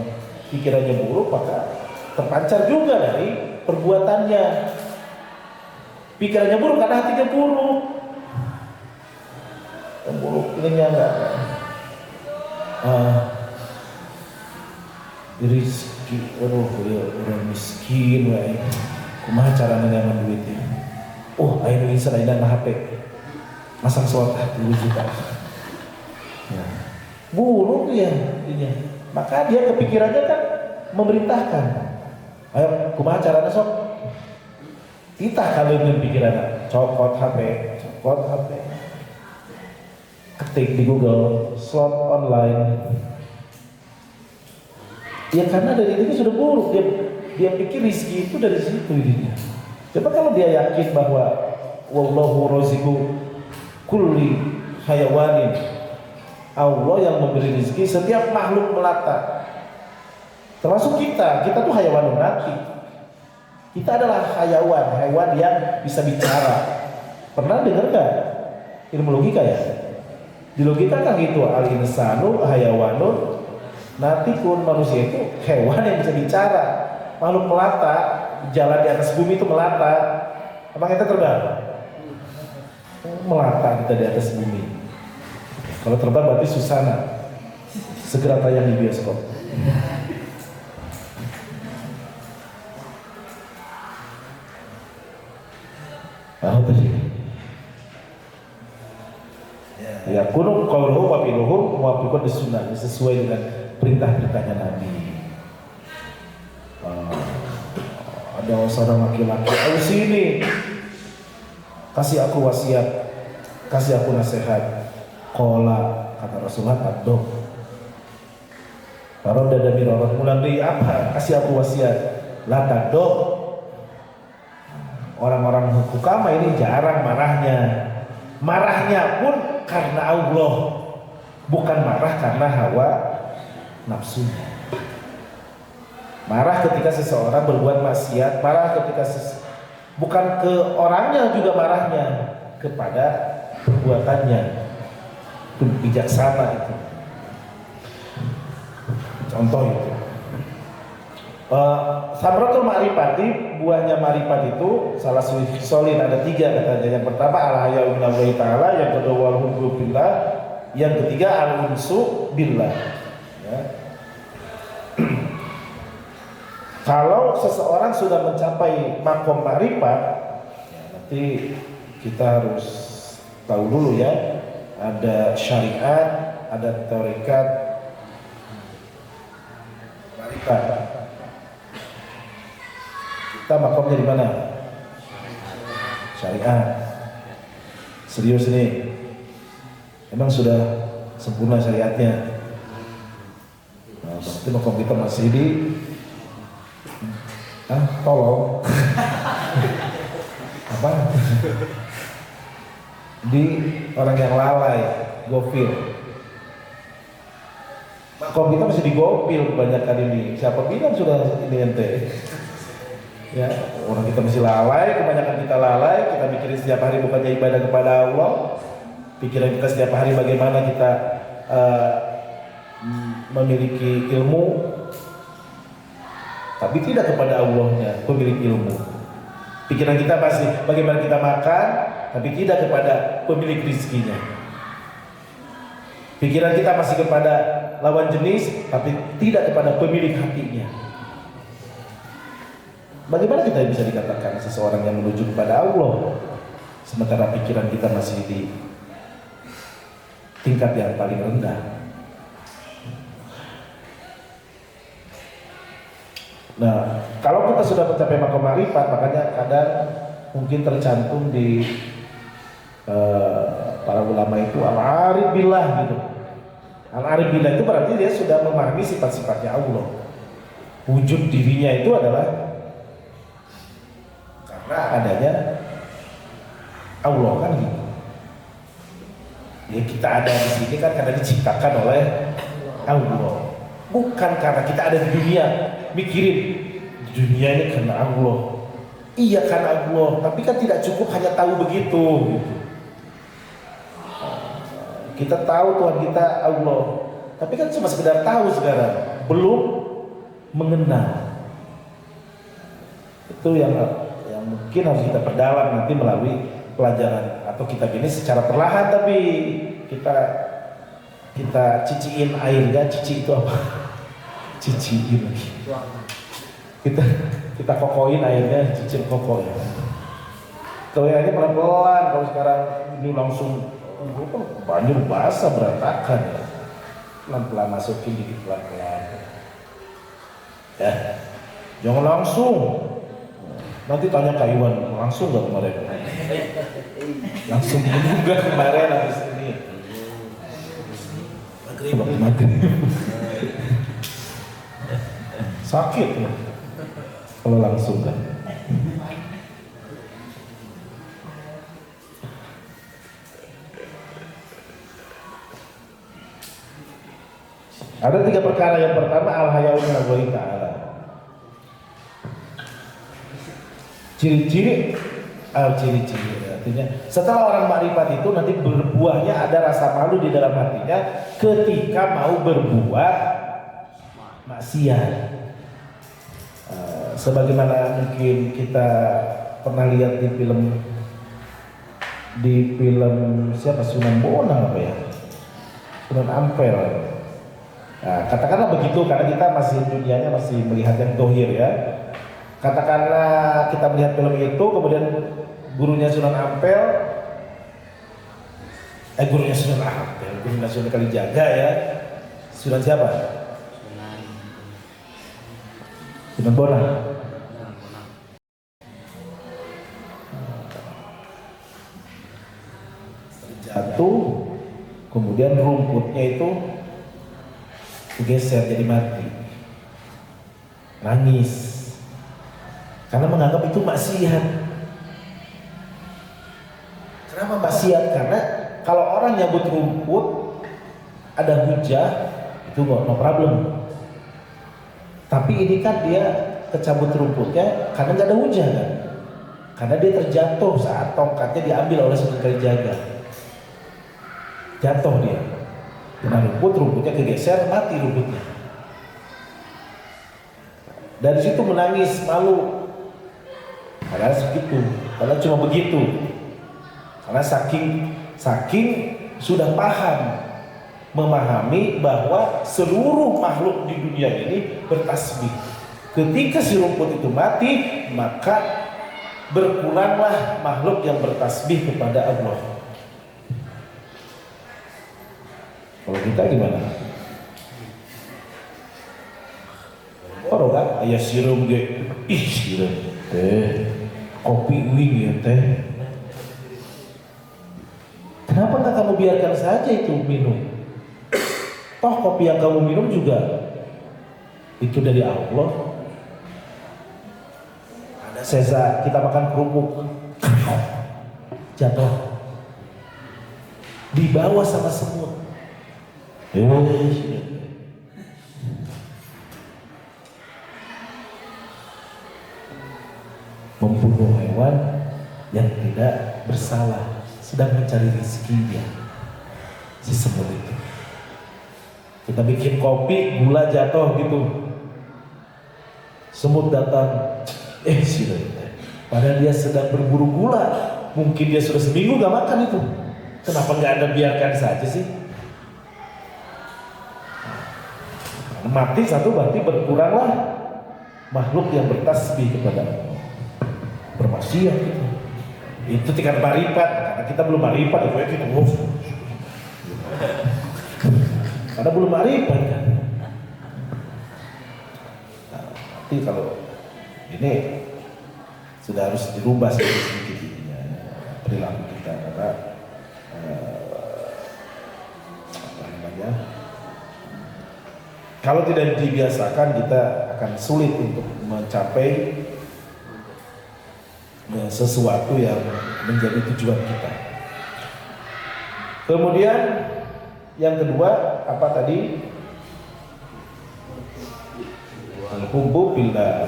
pikirannya buruk, maka terpancar juga dari perbuatannya. Pikirannya buruk karena hatinya buruk. Yang buruk ininya enggak. Rizki, orang miskin, kumaha caranya nyaman duitnya. Ayo bisa lain HP, masang sholat 10 juta. Ya. Buruk ya ini. Maka dia kepikirannya kan memerintahkan. Ayo, kumaha caranya sok? Kita kalau dengan pikirannya, copot HP, ketik di Google, slot online. Ya karena dari itu sudah buruk, dia pikir rezeki itu dari situ dirinya. Coba kalau dia yakin bahwa wallahu raziqu kulli hayawanin, Allah yang memberi rezeki setiap makhluk melata. Termasuk kita tuh hayawanun nati. Kita adalah hewan yang bisa bicara. Pernah dengar gak ilmu logika ya? Di logika kan gitu, al-insanu hayawanun natikun, manusia itu hewan yang bisa bicara, makhluk melata, jalan di atas bumi itu melata. Apa kita terbang? Melata kita di atas bumi. Kalau terbang berarti Susana. Segera tayang di bioskop. Tahu tadi? Ya, kuno qauluhu wa fi'luhu muwafiqun lis-sunnah, sesuai dengan perintah-perintahnya Nabi. Ada seorang laki-laki, "Ayo sini, kasih aku wasiat, kasih aku nasihat." Qala, kata Rasulullah, "Abdo." Baru ada mirorot mulang di apa? Kasih aku wasiat. La taddo. Orang-orang hukama ini jarang marahnya. Marahnya pun karena Allah, bukan marah karena hawa nafsunya. Marah ketika seseorang berbuat maksiat, marah ketika bukan ke orangnya juga marahnya, kepada perbuatannya. Itu bijaksana itu. Contoh itu. Samratul ma'rifati, buahnya ma'rifat itu salah solid ada 3 katanya. Yang pertama al-haya'u minallahi ta'ala, yang kedua al-hubbu billah, yang ketiga al-unsu billah. Ya. Kalau seseorang sudah mencapai makom ma'rifat, ya, nanti kita harus tahu dulu ya, ada syariat, ada tarekat ma'rifat. Kita makomnya di mana? Syariat. Serius nih. Emang sudah sempurna syariatnya. Nah, berarti makom kita masih di tolong. Apa? Di orang yang lalai, gofil. Makom kita masih di gofil kebanyakan ini. Siapa bilang sudah ini ente? Ya, orang kita masih lalai, kebanyakan kita lalai, kita mikirin setiap hari bukannya ibadah kepada Allah. Pikiran kita setiap hari bagaimana kita memiliki ilmu, tapi tidak kepada Allahnya, pemilik ilmu. Pikiran kita masih bagaimana kita makan, tapi tidak kepada pemilik rizkinya. Pikiran kita masih kepada lawan jenis, tapi tidak kepada pemilik hatinya. Bagaimana kita bisa dikatakan seseorang yang menuju kepada Allah, sementara pikiran kita masih di tingkat yang paling rendah? Nah, kalau kita sudah mencapai makom ma'rifat, makanya kadang mungkin tercantum di para ulama itu al-arif billah gitu. Al-arif billah itu berarti dia sudah memahami sifat-sifatnya Allah. Wujud dirinya itu adalah karena adanya Allah kan gitu. Ya kita ada di sini kan karena diciptakan oleh Allah. Bukan karena kita ada di dunia mikirin di dunia ini karena Allah. Iya karena Allah, tapi kan tidak cukup hanya tahu begitu. Gitu. Kita tahu Tuhan kita Allah, tapi kan cuma sekedar tahu sekarang, belum mengenal. Itu yang mungkin harus kita perdalam nanti melalui pelajaran atau kitab ini secara perlahan, tapi kita ciciin airnya. Cici itu apa? Ciciin lagi. Kita kokoin airnya, cicil koko ya. Kalau yang ini pelan-pelan, kalau sekarang ini langsung banjir basah berantakan ya. Pelan-pelan masukin dikit pelan-pelan. Ya, jangan langsung. Nanti tanya Kak Iwan, langsung gak kemarin? Langsung juga kemarin habis ini. Maghrib. Sakit ya, kalau langsung kan. Ada 3 perkara. Yang pertama al-haya'u min Allah Ta'ala. Ciri-ciri artinya setelah orang makrifat itu nanti berbuahnya ada rasa malu di dalam hatinya ketika mau berbuat maksiat. Sebagaimana mungkin kita pernah lihat di film siapa, Sunan Bonang apa ya, Sunan Ampel. Nah, katakanlah begitu karena kita masih dunianya masih melihat yang dohir ya. Katakanlah kita melihat film itu, kemudian gurunya Sunan Kalijaga ya. Sunan siapa? Sunan Bonang. Jatuh, kemudian rumputnya itu geser jadi mati. Nangis. Karena menganggap itu maksiat. Kenapa maksiat? Karena kalau orang nyabut rumput ada hujah itu no problem. Tapi ini kan dia kecabut rumputnya karena nggak ada hujah kan? Karena dia terjatuh saat tongkatnya diambil oleh Sunan Kalijaga. Jatuh dia. Kena rumputnya kegeser, mati rumputnya. Dari situ menangis, malu. Padahal segitu, padahal cuma begitu. Karena saking sudah memahami bahwa seluruh makhluk di dunia ini bertasbih. Ketika si rumput itu mati, maka berkuranglah makhluk yang bertasbih kepada Allah. Kalau kita gimana? Orang kan ayah sirum ge, sirum teh, kopi wing ya teh. Kenapa nggak kamu biarkan saja itu minum? Toh kopi yang kamu minum juga itu dari Allah. Ada sesa kita makan kerupuk, jatuh, dibawa sama semut. Membunuh hewan yang tidak bersalah, sedang mencari rezekinya, si semut itu. Kita bikin kopi, gula jatuh gitu, semut datang, padahal dia sedang berburu gula, mungkin dia sudah seminggu gak makan itu. Kenapa nggak Anda biarkan saja sih? Mati satu berarti berkuranglah makhluk yang bertasbih kepada Allah, bermaksiat gitu. Itu tingkat marifat, karena kita belum marifat, karena belum marifat kan. Nah, nanti kalau ini sudah harus dirubah sedikit perilaku kita, karena kalau tidak dibiasakan kita akan sulit untuk mencapai sesuatu yang menjadi tujuan kita. Kemudian yang kedua apa tadi? Hubbu billah.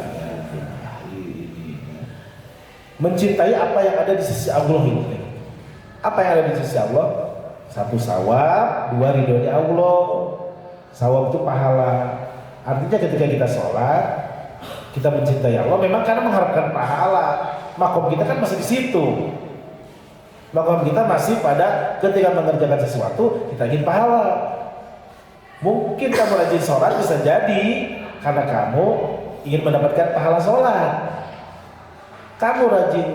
Mencintai apa yang ada di sisi Allah ini. Apa yang ada di sisi Allah? Satu sawab, dua ridhonya Allah. Sawab itu pahala. Artinya ketika kita sholat, kita mencintai Allah memang karena mengharapkan pahala. Makom kita kan masih di situ. Makom kita masih pada ketika mengerjakan sesuatu kita ingin pahala. Mungkin kamu rajin sholat bisa jadi karena kamu ingin mendapatkan pahala sholat. Kamu rajin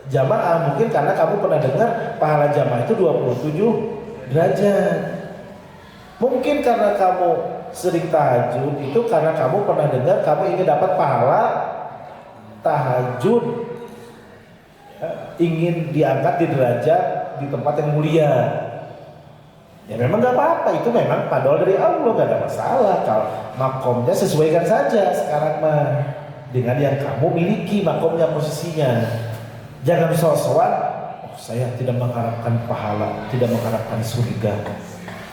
jamaah mungkin karena kamu pernah dengar pahala jamaah itu 27 derajat. Mungkin karena kamu sering tahajud itu karena kamu pernah dengar kamu ingin dapat pahala tahajud, ya, ingin diangkat di derajat di tempat yang mulia. Ya memang gak apa-apa, itu memang padahal dari Allah, gak ada masalah. Kalau makomnya sesuaikan saja sekarang mah dengan yang kamu miliki makomnya, posisinya. Jangan sok-sokan, oh, saya tidak mengharapkan pahala, tidak mengharapkan surga,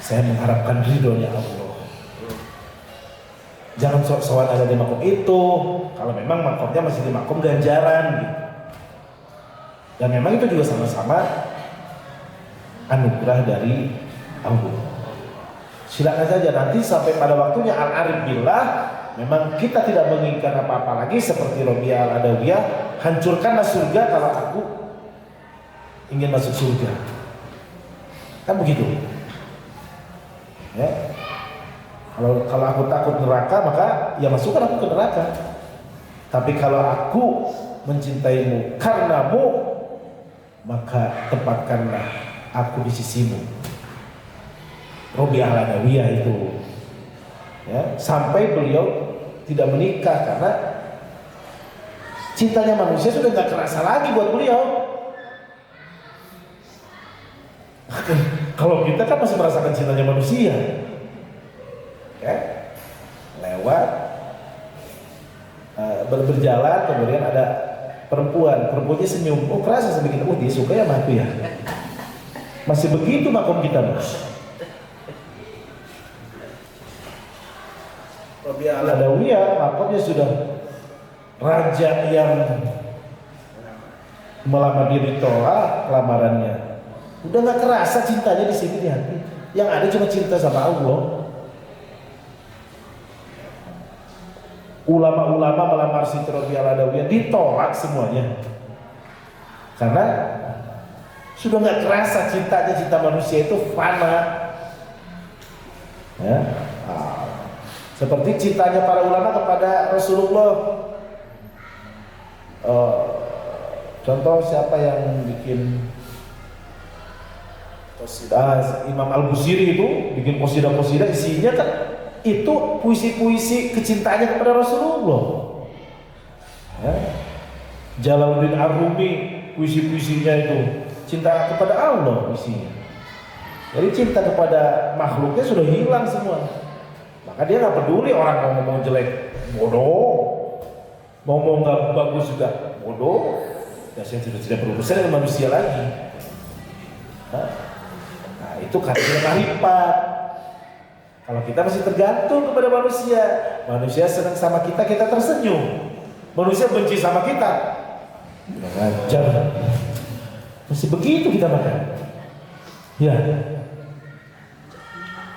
saya mengharapkan ridhonya Allah. Jangan sok-sokan ada di makom itu kalau memang makomnya masih di makom ganjaran gitu. Dan memang itu juga sama-sama anugerah dari Allah. Silakan saja nanti sampai pada waktunya al-arif billah, memang kita tidak menginginkan apa-apa lagi seperti Robiah al-Adawiyah, hancurkanlah surga kalau aku ingin masuk surga. Kan begitu. Ya. Kalau aku takut neraka, maka ya masukkan aku ke neraka. Tapi kalau aku mencintaimu karenamu, maka tempatkanlah aku di sisimu. Robiah al-Adawiyah itu, ya, sampai beliau tidak menikah karena cintanya manusia sudah nggak kerasa lagi buat beliau. Kalau kita kan masih merasakan cintanya manusia, ya, lewat berjalan, kemudian ada perempuannya senyum, oh kerasa sebegitu, oh dia suka ya sama aku ya. Masih begitu makom kita, Mas. Robiah al-Adawiyah makomnya sudah raja yang melamar dia ditolak lamarannya. Udah nggak kerasa cintanya di sini di hati. Yang ada cuma cinta sama Allah. Ulama-ulama melamar Siti Robiah al-Adawiyah ditolak semuanya. Karena sudah nggak kerasa cintanya, cinta manusia itu fana. Ya. Seperti cintanya para ulama kepada Rasulullah. Contoh siapa yang bikin Imam Al-Busiri itu bikin qasidah-qasidah isinya kan itu puisi-puisi kecintanya kepada Rasulullah. Ya. Jalaluddin Ar-Rumi puisi-puisinya itu cinta kepada Allah isinya. Jadi cinta kepada makhluknya sudah hilang semua. Maka dia nggak peduli orang mau ngomong jelek, bodoh. Mau ngomong nggak bagus juga, bodoh. Ya saya sudah tidak berurusan dengan manusia lagi. Nah itu karena marifat. Kalau kita masih tergantung kepada manusia, manusia senang sama kita, kita tersenyum. Manusia benci sama kita, ngajar. Masih begitu kita makan. Ya.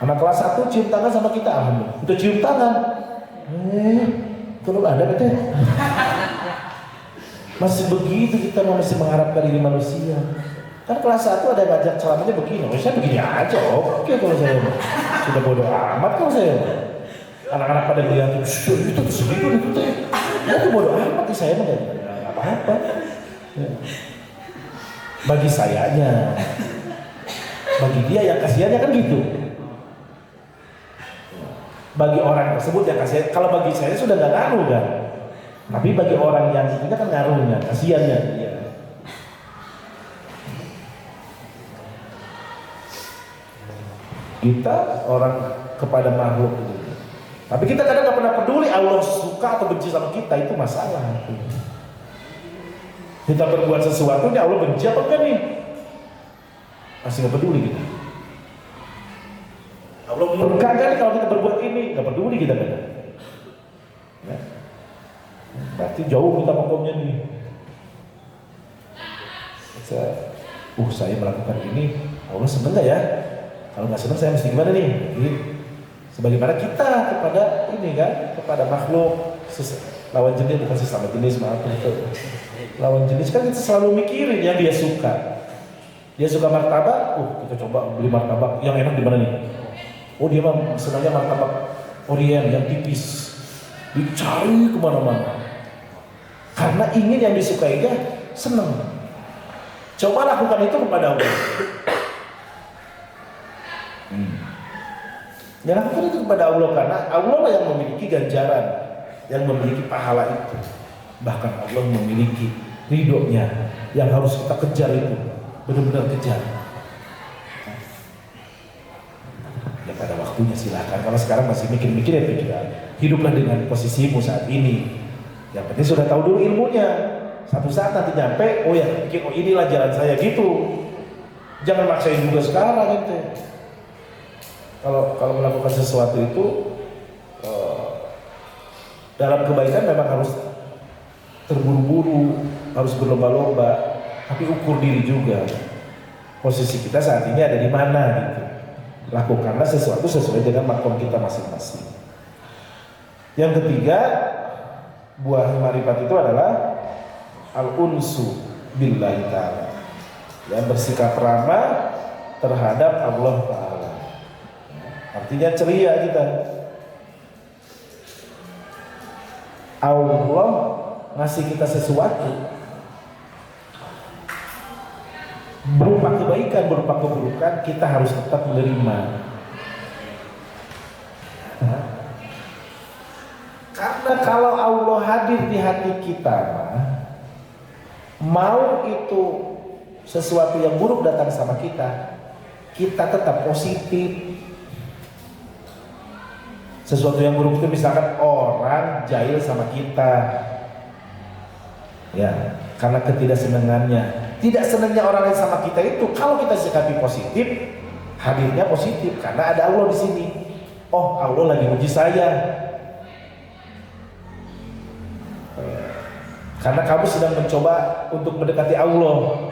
Anak kelas 1 cium tangan sama kita, alhamdulillah. Udah cium tangan. Kalau ada betul. Masih begitu kita masih mengharapkan diri manusia. Kan kelas 1 ada ngajak ceramahnya begini. Oh, saya begini aja. Oke kalau saya sudah bodoh amat kalau saya. Anak-anak pada lihat itu segitu itu teh. Ya itu bodoh amat sih saya mah enggak apa-apa. Bagi sayanya. Bagi dia yang kasihannya kan gitu. Bagi orang tersebut yang kasihan, kalau bagi saya sudah nggak ngaruh kan, tapi bagi orang yang itunya kan ngaruhnya, kasihannya dia. Kita orang kepada makhluk itu, tapi kita kadang nggak pernah peduli Allah suka atau benci sama kita, itu masalah. Kita berbuat sesuatu, ini Allah benci apa enggak nih? masih nggak peduli kita. Allah murka kan kalau kita berbuat ini, nggak peduli kita kan. Ya. Berarti jauh kita makomnya nih. Saya melakukan ini, Allah seneng nggak ya? Kalau nggak seneng saya mesti gimana nih? Jadi, sebagaimana kita kepada ini kan, kepada makhluk lawan jenis, bukan sesama jenis, maaf itu. Lawan jenis kan kita selalu mikirin yang dia suka. Dia suka martabak, kita coba beli martabak yang enak di mana nih? Oh dia mah senangnya martabak Orient yang tipis, dicari kemana-mana. Karena ingin yang disukainya seneng. Coba lakukan itu kepada Allah. Ya lakukan itu kepada Allah karena Allah lah yang memiliki ganjaran, yang memiliki pahala itu. Bahkan Allah memiliki ridhonya yang harus kita kejar itu, benar-benar kejar. Ya pada waktunya silakan. Kalau sekarang masih mikir-mikir ya pikiran. Hiduplah dengan posisimu saat ini. Yang penting sudah tahu dulu ilmunya. Satu saat nanti nyampe, oh ya pikir, oh inilah jalan saya gitu. Jangan maksain juga sekarang gitu. Kalau melakukan sesuatu itu dalam kebaikan memang harus terburu-buru, harus berlomba-lomba, tapi ukur diri juga. Posisi kita saat ini ada di mana gitu. Lakukanlah sesuatu sesuai dengan makom kita masing-masing. Yang ketiga, buah marifat itu adalah al-unsu billahi ta'ala, yang bersikap ramah terhadap Allah Ta'ala. Artinya ceria kita. Allah ngasih kita sesuatu berupa kebaikan, berupa keburukan, kita harus tetap menerima. Karena kalau Allah hadir di hati kita, mau itu sesuatu yang buruk datang sama kita, kita tetap positif. Sesuatu yang buruk itu misalkan orang jahil sama kita, ya karena ketidaksenangannya, tidak senangnya orang lain sama kita itu, kalau kita sikapi positif, hadirnya positif karena ada Allah di sini. Oh Allah lagi uji saya, karena kamu sedang mencoba untuk mendekati Allah.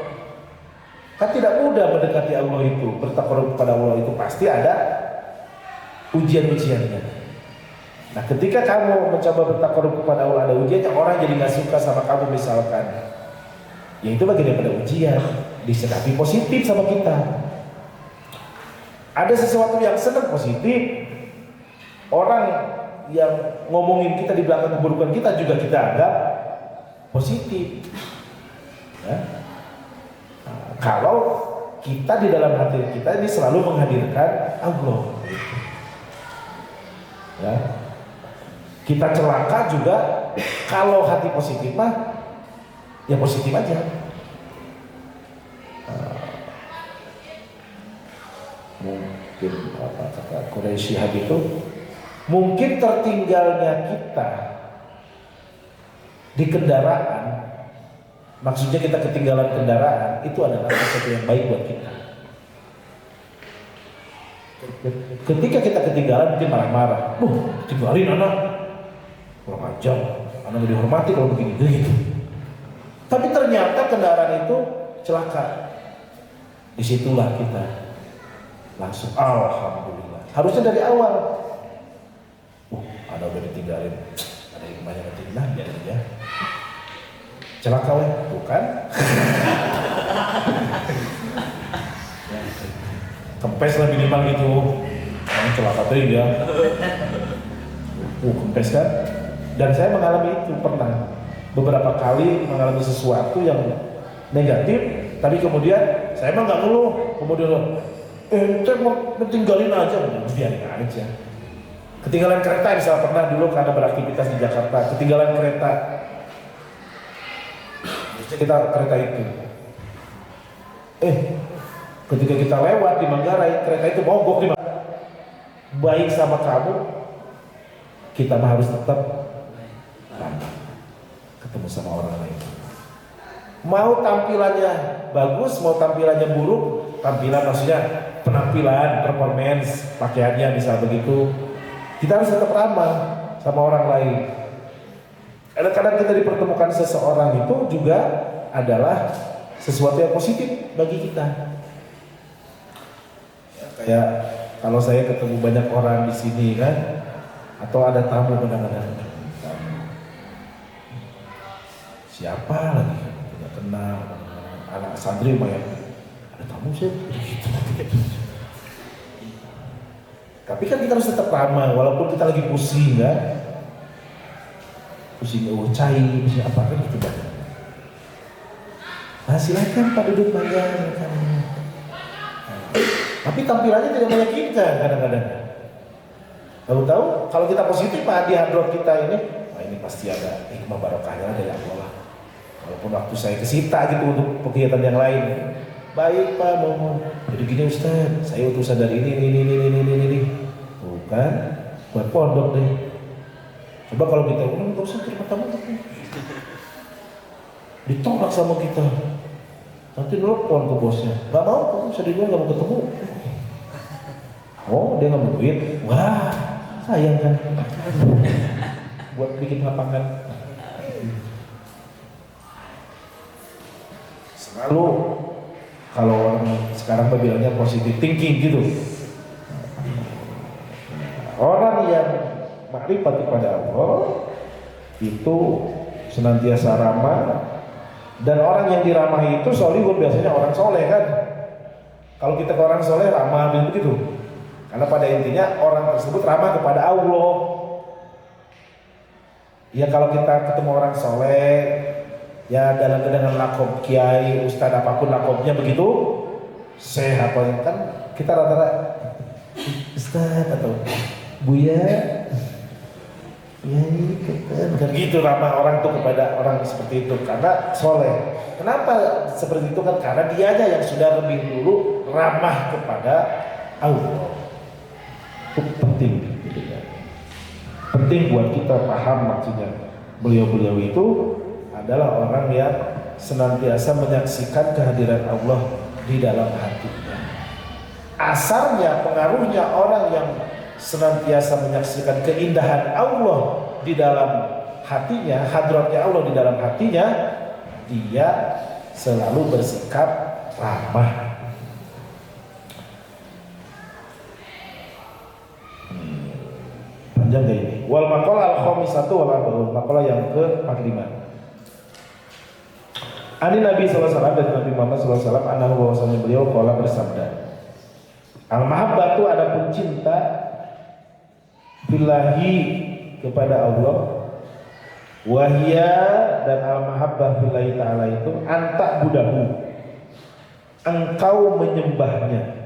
Kan tidak mudah mendekati Allah itu, bertakarub kepada Allah itu pasti ada ujian-ujiannya. Nah ketika kamu mencoba bertakarub kepada Allah ada ujiannya, orang jadi nggak suka sama kamu misalkan, ya itu bagian daripada ujian, disikapi positif sama kita. Ada sesuatu yang senang positif, orang yang ngomongin kita di belakang keburukan kita juga kita anggap positif. Ya. Nah, kalau kita di dalam hati kita ini selalu menghadirkan Allah. Ya. Kita celaka juga kalau hati positif mah ya positif aja. Mungkin apa kata Quraisy itu, mungkin tertinggalnya kita di kendaraan, maksudnya kita ketinggalan kendaraan itu adalah sesuatu yang baik buat kita. Ketika kita ketinggalan mungkin marah-marah, tinggalin anak, kurang ajar, anak gak dihormati kalau begini gitu. Tapi ternyata kendaraan itu celaka. Disitulah kita langsung alhamdulillah. Harusnya dari awal. Ada udah ditinggalin, ada yang banyak ketinggalan, biarin aja. Celaka weh, bukan? Kempes lah minimal gitu. Kamu celaka tuh ya. Kempes kan? Dan saya mengalami itu pernah beberapa kali mengalami sesuatu yang negatif, tapi kemudian saya emang nggak ngeluh, kemudian ente mau tinggalin aja, biarin aja. Ketinggalan kereta misalnya pernah dulu karena beraktivitas di Jakarta, ketinggalan kereta, kita kereta itu, ketika kita lewat di Manggarai, kereta itu mogok di Manggarai. Baik sama kamu, kita mah harus tetap ketemu sama orang lain. Mau tampilannya bagus, mau tampilannya buruk, tampilan, maksudnya penampilan, performance, pakaiannya bisa begitu. Kita harus tetap ramah sama orang lain. Kadang-kadang kita dipertemukan seseorang itu juga adalah sesuatu yang positif bagi kita. Ya, kayak kalau saya ketemu banyak orang di sini kan, atau ada tamu kadang-kadang, siapa lagi tidak kenal, anak santri mah ya, ada tamu sih gitu. Tapi kan kita harus tetap ramah walaupun kita lagi pusing kan, pusing cai, pusing apa kan gitu kan. Nah silakan Pak duduk mangga, silakan. Tapi tampilannya tidak meyakinkan kadang-kadang. Tahu-tahu kalau kita positif Pak di hadrat kita ini, nah ini pasti ada hikmah barokahnya dari Allah. Walaupun waktu saya kesita gitu untuk kegiatan yang lain. Baik Pak, mohon. Jadi gini Ustaz, saya utusan dari ini. Tuh kan, buat pondok deh. Coba kalau kita ulang, nggak usah terima tamu. Ditolak sama kita. Nanti nelfon ke bosnya. Gak mau, kamu sedih gue gak mau ketemu. Oh, dia nggak mau duit. Wah, sayang kan. Buat bikin lapangan. Selalu kalau orang sekarang bilangnya positive thinking gitu. Orang yang makrifat kepada Allah itu senantiasa ramah, dan orang yang diramahi itu solihun, biasanya orang soleh kan. Kalau kita ke orang soleh ramah begitu. Karena pada intinya orang tersebut ramah kepada Allah. Ya kalau kita ketemu orang soleh, ya dengan lakob kiai, ustadz apapun lakobnya begitu, sehat kan kita rata-rata ustadz atau buya, ya kan gitu ramah orang tuh kepada orang seperti itu karena soleh. Kenapa seperti itu kan? Karena dianya yang sudah lebih dulu ramah kepada Allah. Itu penting, gitu kan? Penting buat kita paham maksudnya. Beliau-beliau itu adalah orang yang senantiasa menyaksikan kehadiran Allah di dalam hatinya. Asarnya, pengaruhnya orang yang senantiasa menyaksikan keindahan Allah di dalam hatinya, hadratnya Allah di dalam hatinya, dia selalu bersikap ramah. Panjang gak ini? Wal maqalah al-khamisatu wal arba'un, maqalah yang ke-45. Ani Nabi SAW dan Nabi Muhammad SAW anahu bahwasanya beliau qala bersabda, al-mahabbatu adapun cinta billahi kepada Allah, wahia dan al-mahabbah billahi ta'ala itu anta budahu, engkau menyembahnya.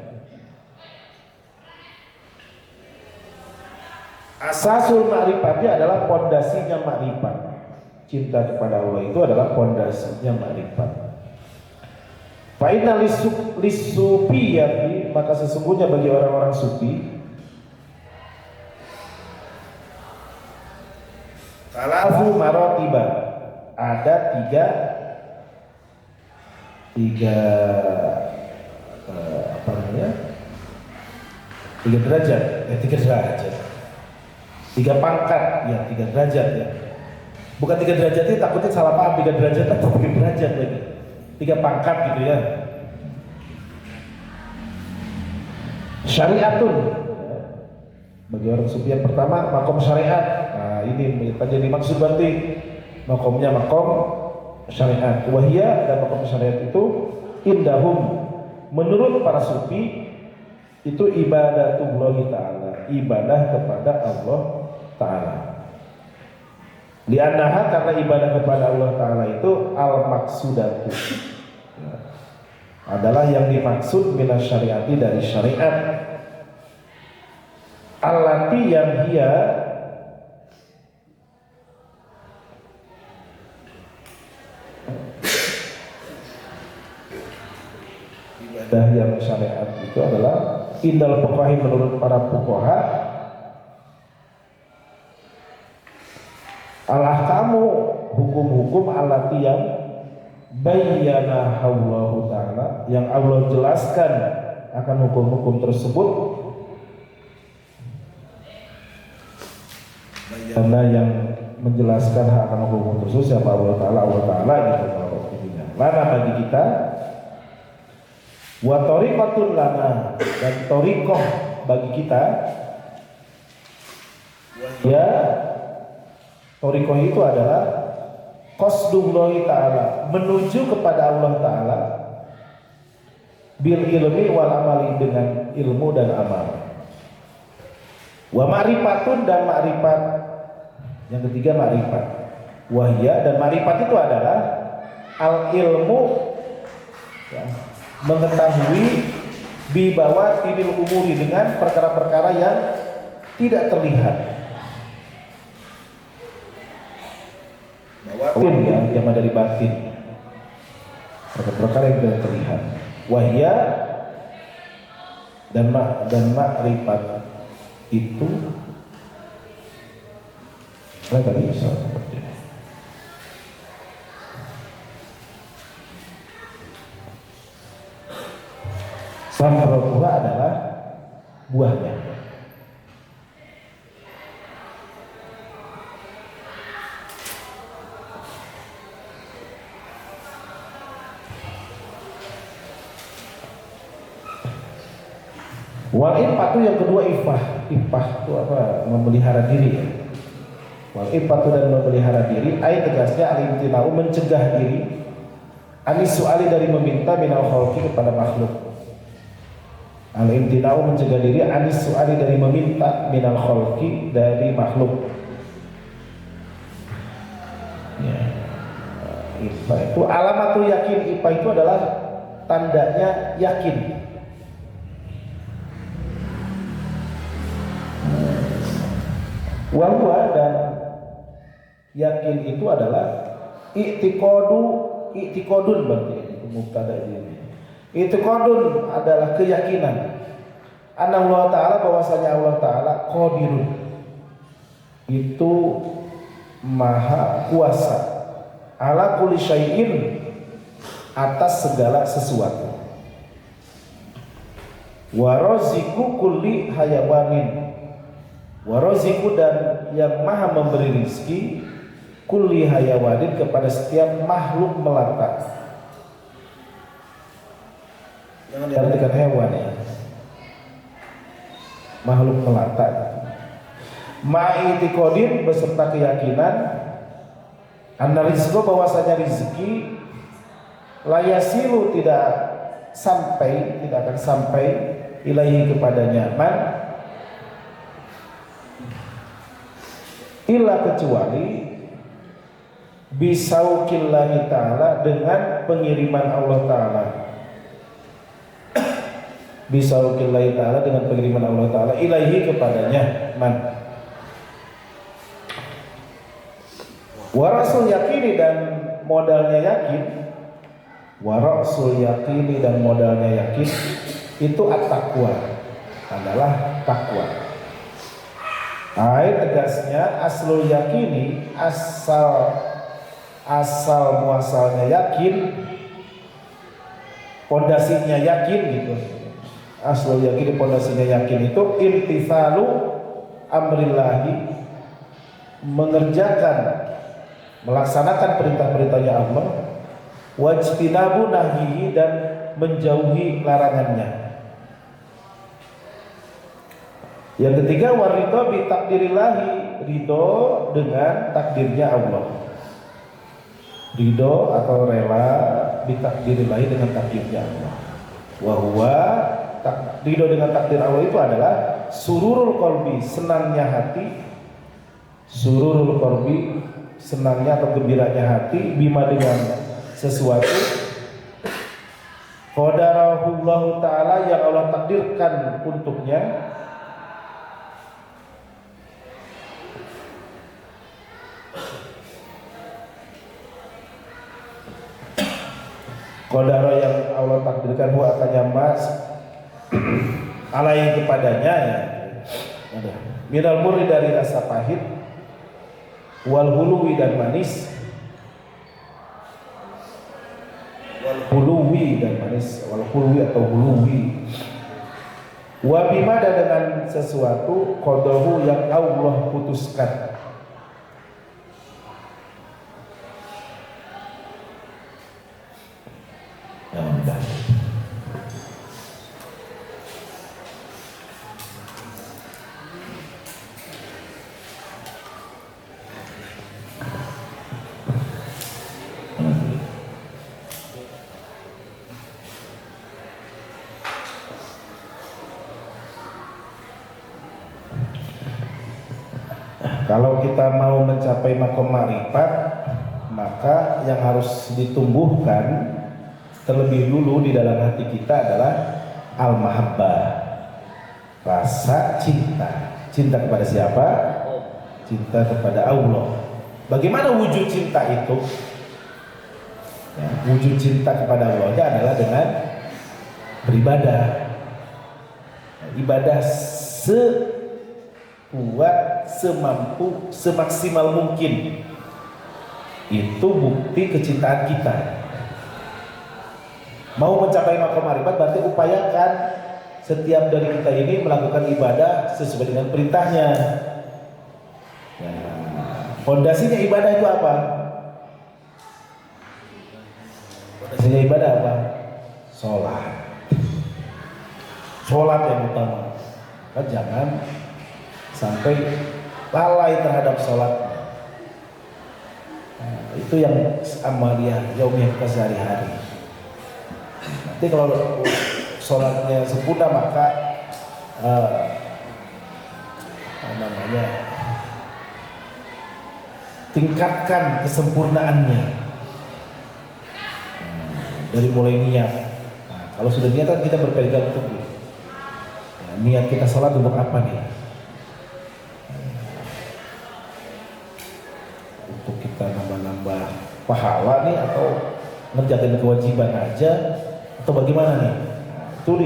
Asasul ma'rifati adalah pondasinya ma'rifat. Cinta kepada Allah itu adalah pondasinya ma'rifat. Fa inna lisufiyati, maka sesungguhnya bagi orang-orang sufi, salasu marotiba, ada tiga apa namanya? Tiga derajat, tiga pangkat, ya 3 derajat ya. Bukan 3 derajat ini takutnya salah paham, 3 derajat atau 3 derajat lagi. 3 pangkat gitu ya. Syariatun, bagi orang sufi yang pertama makom syariat. Nah ini jadi maksud berarti makomnya makom syariat. Wahia dan makom syariat itu indahum, menurut para sufi itu ibadatullah ta'ala, ibadah kepada Allah ta'ala. Li'annaha, karena ibadah kepada Allah ta'ala itu al-maksudatu, adalah yang dimaksud minas syariati, dari syariat, allati yang dia ibadah yang syariat itu adalah indal fuqahi, menurut para fuqaha, al-ahkamu, hukum-hukum allati yang bayyana Allah Ta'ala, yang Allah jelaskan akan hukum-hukum tersebut, bayyana yang menjelaskan akan hukum tersebut siapa Allah Ta'ala gitu. Lana bagi kita, wa tariqatun lana, dan tariqah bagi kita, ya tariqah itu adalah qasdullahi ta'ala, menuju kepada Allah Ta'ala, bil ilmi wal amali, dengan ilmu dan amal, wa ma'rifatun, dan ma'rifat, yang ketiga ma'rifat, wahya, dan ma'rifat itu adalah al ilmu, ya, mengetahui bi bawah tinil umuri, dengan perkara-perkara yang tidak terlihat, batin, ya, yang dari batin, perkara-perkara yang tidak terlihat, wahya dan makrifat itu mereka bisa seperti ini. Samaratul adalah buahnya. Wal ifatu yang kedua ifah itu apa? Memelihara diri, ya. Wal ifatu dan memelihara diri, ayat tegasnya al-imtina'u, mencegah diri, anis su'ali, dari meminta, minal khalqi, kepada makhluk. Al-imtina'u mencegah diri, anis su'ali, dari meminta, minal khalqi, dari makhluk. Ya. Ifah itu alamatul yakin, ifah itu adalah tandanya yakin. Wahwa, dan yakin itu adalah i'tiqadun, berarti itu mubtada ini. I'tiqadun adalah keyakinan. Anna Allah Ta'ala, bahwasanya Allah Ta'ala qadirun, itu maha kuasa, ala kulli syai'in, atas segala sesuatu, wa raziqu kulli hayawanin, waraziku, dan yang maha memberi rizki, kulli hayawanin, kepada setiap makhluk melata. Jangan diartikan hewan, ya, makhluk melata. Ma'itiqodin, beserta keyakinan, anna rizqo, bahwasanya rizki, layasilu, tidak akan sampai, ilaihi, kepadanya, man, illa, kecuali, bisauqillahi ta'ala, dengan pengiriman Allah Ta'ala, bisauqillahi ta'ala, dengan pengiriman Allah Ta'ala, ilaihi, kepadanya, man. Warasul yakini, dan modalnya yakin, warasul yakini, dan modalnya yakin, itu at-taqwa, adalah takwa. Ayat tegasnya aslul yakini, asal muasalnya yakin, pondasinya yakin, gitu. Aslul yakini, pondasinya yakin, itu imtithalu amrillahi, mengerjakan, melaksanakan perintah-perintahnya Allah, wajtinabu nahyihi, dan menjauhi larangannya. Yang ketiga, waridho bi takdirillahi, ridho dengan takdirnya Allah, ridho atau rela bi takdirillahi, dengan takdirnya Allah. Wahwa, ridho dengan takdir Allah itu adalah sururul qalbi, senangnya hati, sururul qalbi, senangnya atau gembiranya hati, bima, dengan sesuatu, qadarahullahu ta'ala, yang Allah takdirkan untuknya, qadara, yang Allah takdirkan, huwa, akannya mas, alai, kepadanya, ya. Minal murri, dari rasa pahit, wal huluwi, dan manis, hulwi dan manis, wal hulwi atau hulwi. Wa bima dengan sesuatu qadahu yang Allah putuskan. Ya udah. Kalau kita mau mencapai makom ma'rifat, maka yang harus ditumbuhkan terlebih dulu di dalam hati kita adalah al-mahabbah, rasa cinta. Cinta kepada siapa? Cinta kepada Allah. Bagaimana wujud cinta itu? Ya, wujud cinta kepada Allah adalah dengan beribadah. Ibadah sekuat, semampu, semaksimal mungkin. Itu bukti kecintaan kita. Mau mencapai makom ma'rifat berarti upayakan setiap dari kita ini melakukan ibadah sesuai dengan perintahnya. Fondasinya ibadah itu apa? Fondasinya ibadah apa? Sholat. Sholat yang utama. Kan jangan sampai lalai terhadap sholat. Itu yang amaliyah yaumiyah kita sehari-hari. Nanti kalau sholatnya sempurna maka tingkatkan kesempurnaannya dari mulai niat. Kalau sudah niat kan kita berpegang teguh. Niat kita sholat untuk apa nih? Untuk kita nambah-nambah pahala nih atau ngerjain kewajiban aja atau bagaimana nih? Itu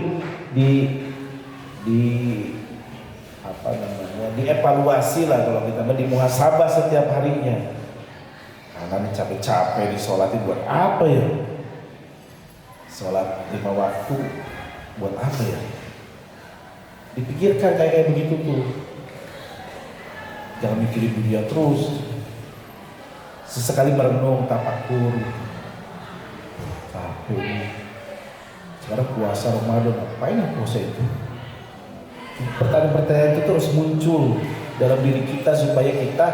dievaluasi lah kalau kita di muhasabah setiap harinya. Karena capek-capek di sholat itu buat apa ya? Sholat 5 waktu buat apa ya? Dipikirkan kayak begitu tuh. Jangan mikirin dunia terus. Sesekali merenung, tafakur. Capek. Sekarang puasa Ramadan, ngapain puasa itu? Pertanyaan-pertanyaan itu terus muncul dalam diri kita supaya kita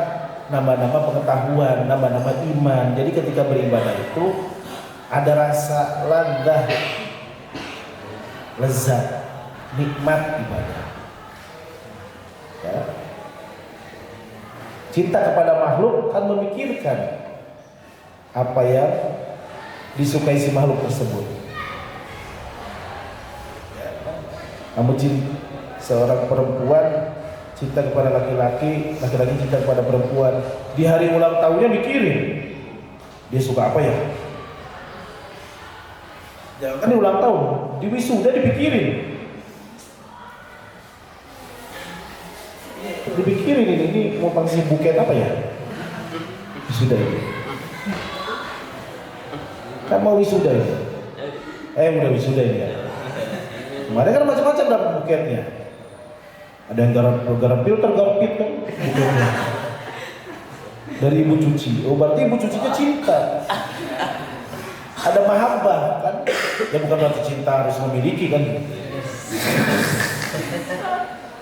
nambah-nambah pengetahuan, nambah-nambah iman. Jadi ketika beribadah itu ada rasa ladzah, lezat, nikmat ibadah. Ya. Cinta kepada makhluk kan memikirkan apa yang disukai si makhluk tersebut. Ya. Kamu seorang perempuan cinta kepada laki-laki, laki-laki cinta kepada perempuan. Di hari ulang tahunnya mikirin dia suka apa ya. Jangan kan di ulang tahun, di wisuda dipikirin. Dipikirin ini mau pangsi buket apa ya? Wisuda ini. Kan mau wisuda ini. Udah wisuda ini ya. Kemarin kan macam-macam dapat buketnya. Ada yang garam filter, garpit kan buketnya. Dari ibu cuci. Oh berarti ibu cucinya cinta. Ada mahabbah kan? Ya bukan berarti cinta harus memiliki kan?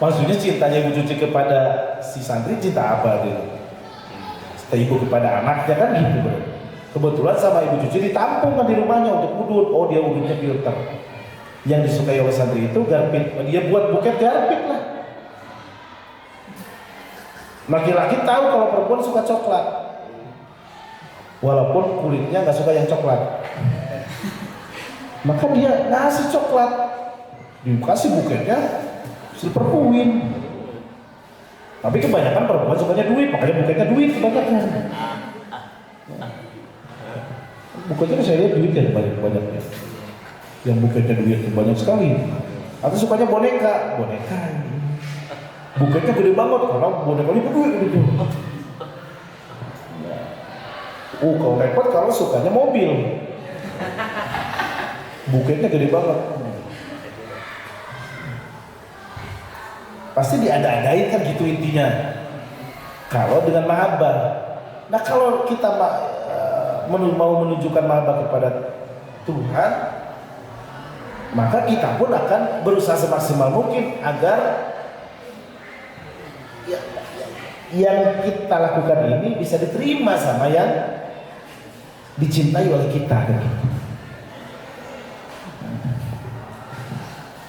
Maksudnya cintanya ibu cuci kepada si santri cinta apa gitu? Cinta ibu kepada anaknya kan gitu bro. Kebetulan sama ibu cuci ditampung kan di rumahnya untuk wudhu. Oh dia wudhunya filter. Yang disukai oleh santri itu garpit. Dia buat buket garpit lah. Laki-laki tahu kalau perempuan suka coklat. Walaupun kulitnya nggak suka yang coklat. Maka dia ngasih coklat. Dikasih buketnya silver queen. Tapi kebanyakan perempuan sukanya duit, makanya buketnya duit kebanyakan. Buketnya saya lihat duit ya banyak-banyaknya. Yang buketnya duit banyak sekali. Atau sukanya boneka. Buketnya gede banget karena bonekanya berduit gitu. Kalau repot kalau sukanya mobil. buketnya gede banget. Pasti diada-adain kan gitu intinya. Kalau dengan mahabbah. Nah kalau kita mau menunjukkan mahabbah kepada Tuhan, maka kita pun akan berusaha semaksimal mungkin agar yang kita lakukan ini bisa diterima sama yang dicintai oleh kita.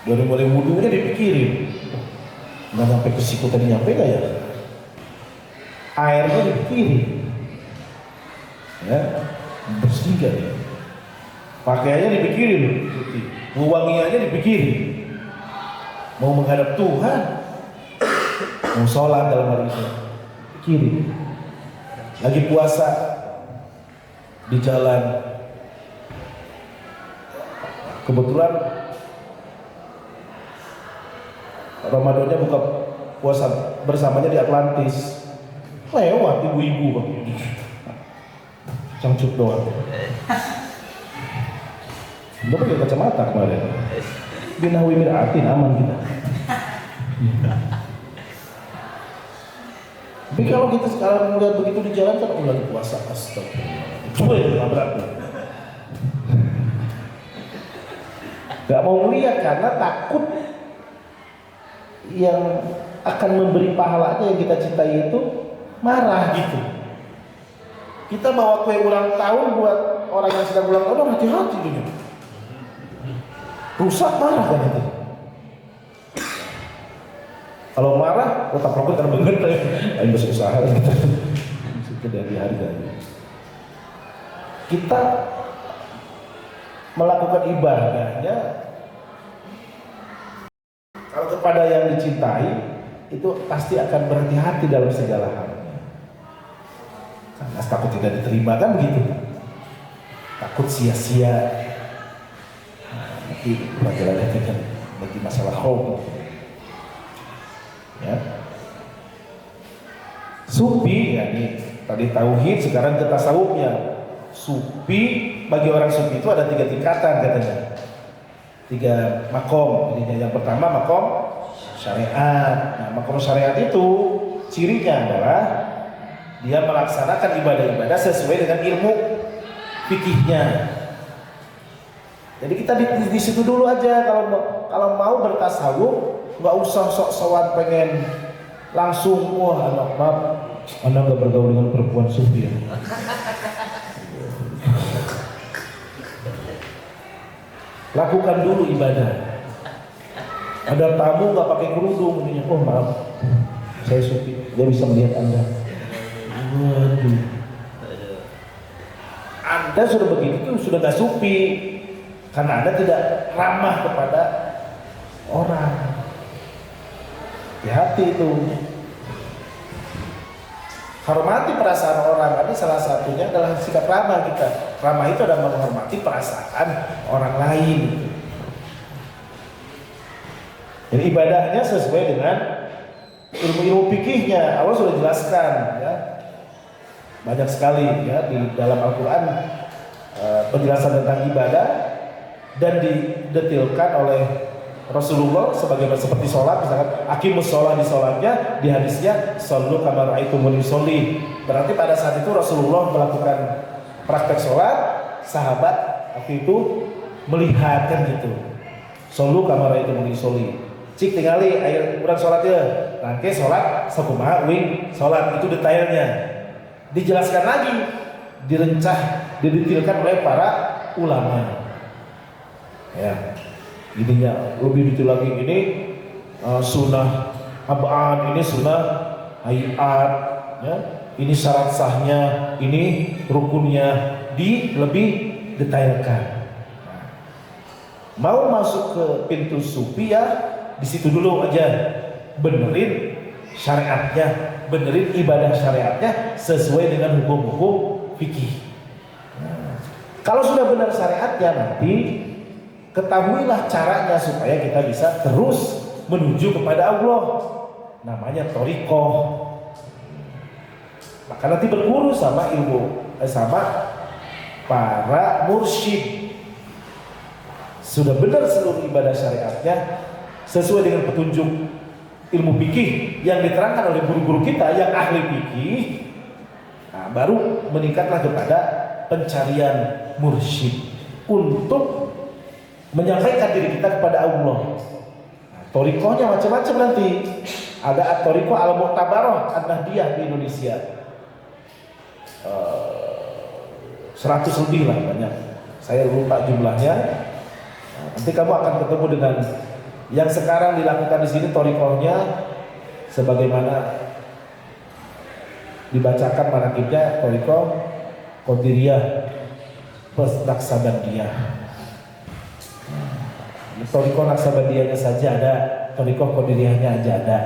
Dari mulai wudhunya dipikirin, nggak sampai ke siku tadi nyampe nggak ya? Airnya dipikirin, ya bersih nggak nih? Pakaiannya dipikirin, wangiannya dipikirin. Mau menghadap Tuhan, mau sholat dalam hal itu, pikirin. Lagi puasa di jalan, kebetulan Ramadannya buka puasa bersamanya di Atlantis. Lewat ibu-ibu bang, cangcut doang. Udah pakai kacamata kemarin. Binawi mir'atin aman kita. Tapi kalau kita sekarang melihat begitu di jalan kan lagi puasa, astagfirullah. Coba ya nabrak. Gak mau melihat karena takut yang akan memberi pahalanya yang kita cintai itu marah gitu. Kita bawa kue ulang tahun buat orang yang sedang ulang tahun, hati-hati gitu. Rusak marah kan itu. Kalau marah, otak rokok terbentuk ayo berusaha gitu. Dari harganya. Kita melakukan ibadahnya kalau kepada yang dicintai itu pasti akan berhati-hati dalam segala hal. Karena takut tidak diterima kan begitu. Takut sia-sia. Nanti pelajaran itu kan bagi masalah hobi. Ya. Sufi, ya ini tadi tauhid, sekarang ke tasawufnya. Sufi, bagi orang sufi itu ada 3 tingkatan katanya. 3 makom. Yang pertama makom syariat. Nah, makom syariat itu cirinya adalah dia melaksanakan ibadah-ibadah sesuai dengan ilmu fikihnya. Jadi kita di situ dulu aja kalau mau bertasawuf, nggak usah sok-sokan pengen langsung wah anak maaf Anda nggak bergaul dengan perempuan sufi ya. Lakukan dulu ibadah. Ada tamu nggak pakai kerudung, oh maaf saya sufi, dia bisa melihat Anda. Waduh, Anda sudah begitu sudah nggak sufi karena Anda tidak ramah kepada orang. Hati-hati itu. Hormati perasaan orang, karena salah satunya adalah sikap ramah kita. Ramah itu adalah menghormati perasaan orang lain. Jadi ibadahnya sesuai dengan ilmu-ilmu fikihnya. Allah sudah jelaskan, ya. Banyak sekali ya di dalam Al-Quran penjelasan tentang ibadah dan didetilkan oleh Rasulullah seperti sholat, misalkan aqimus sholat di sholatnya, di hadisnya shollu kama ra'aitumuni sholli. Berarti pada saat itu Rasulullah melakukan praktek sholat, sahabat waktu itu melihat kan gitu. Shollu kama ra'aitumuni sholli. Cik tinggali ayo urang sholatnya, rangke sholat sakumaha wing sholat, itu detailnya. Dijelaskan lagi, didetilkan oleh para ulama. Ya. Ininya lebih detail lagi, ini sunnah ab'ad, ini sunnah hayat, ya. Ini syarat sahnya, ini rukunnya, lebih detailkan. Mau masuk ke pintu sufi ya di situ dulu aja, benerin syariatnya, benerin ibadah syariatnya sesuai dengan hukum-hukum fikih. Kalau sudah benar syariatnya nanti ketahuilah caranya supaya kita bisa terus menuju kepada Allah. Namanya thoriqoh. Maka nanti berguru sama sama para mursyid. sudah benar seluruh ibadah syariatnya sesuai dengan petunjuk ilmu fikih yang diterangkan oleh guru-guru kita yang ahli fikih, nah, baru meningkatlah kepada pencarian mursyid untuk menyampaikan diri kita kepada Allah. Nah, torikohnya macam-macam nanti. Ada torikoh al-mu'tabarah an-nahdiyah di Indonesia, 100 lebih lah banyak. Saya lupa jumlahnya. Nah, nanti kamu akan ketemu dengan yang sekarang dilakukan di sini torikohnya sebagaimana dibacakan manaqibnya torikoh Qadiriyah plus Naksabandiyah. Torikoh Naksabandiyahnya saja ada, torikoh Qadiriyahnya aja ada.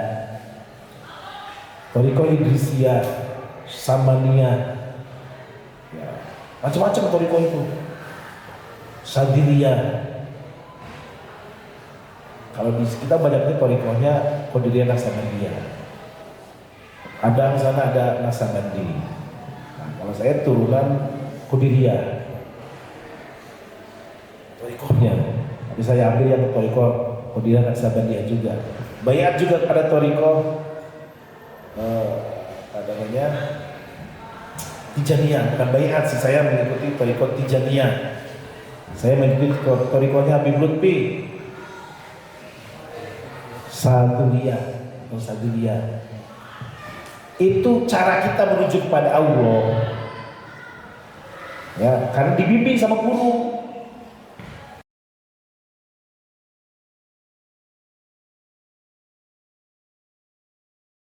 Torikoh Idrisiyah, Samaniyah, ya, macam-macam torikoh itu. Sadiriyah. Kalau di kita banyaknya torikohnya Qadiriyah Naksabandiyah. Ada di sana ada Naksabandi. Nah, kalau saya turunan Qadiriyah. Torikohnya. Tapi saya ambil yang torikoh Qadiriyah Naksabandiyah juga. Bayat juga ada torikoh namanya Tijaniyah, bukan bayat sih, saya mengikuti torikoh Tijaniyah. Saya mengikuti torikohnya Habib Lutfi Saduliyah. Itu cara kita menuju kepada Allah. Ya, karena dibimbing sama guru.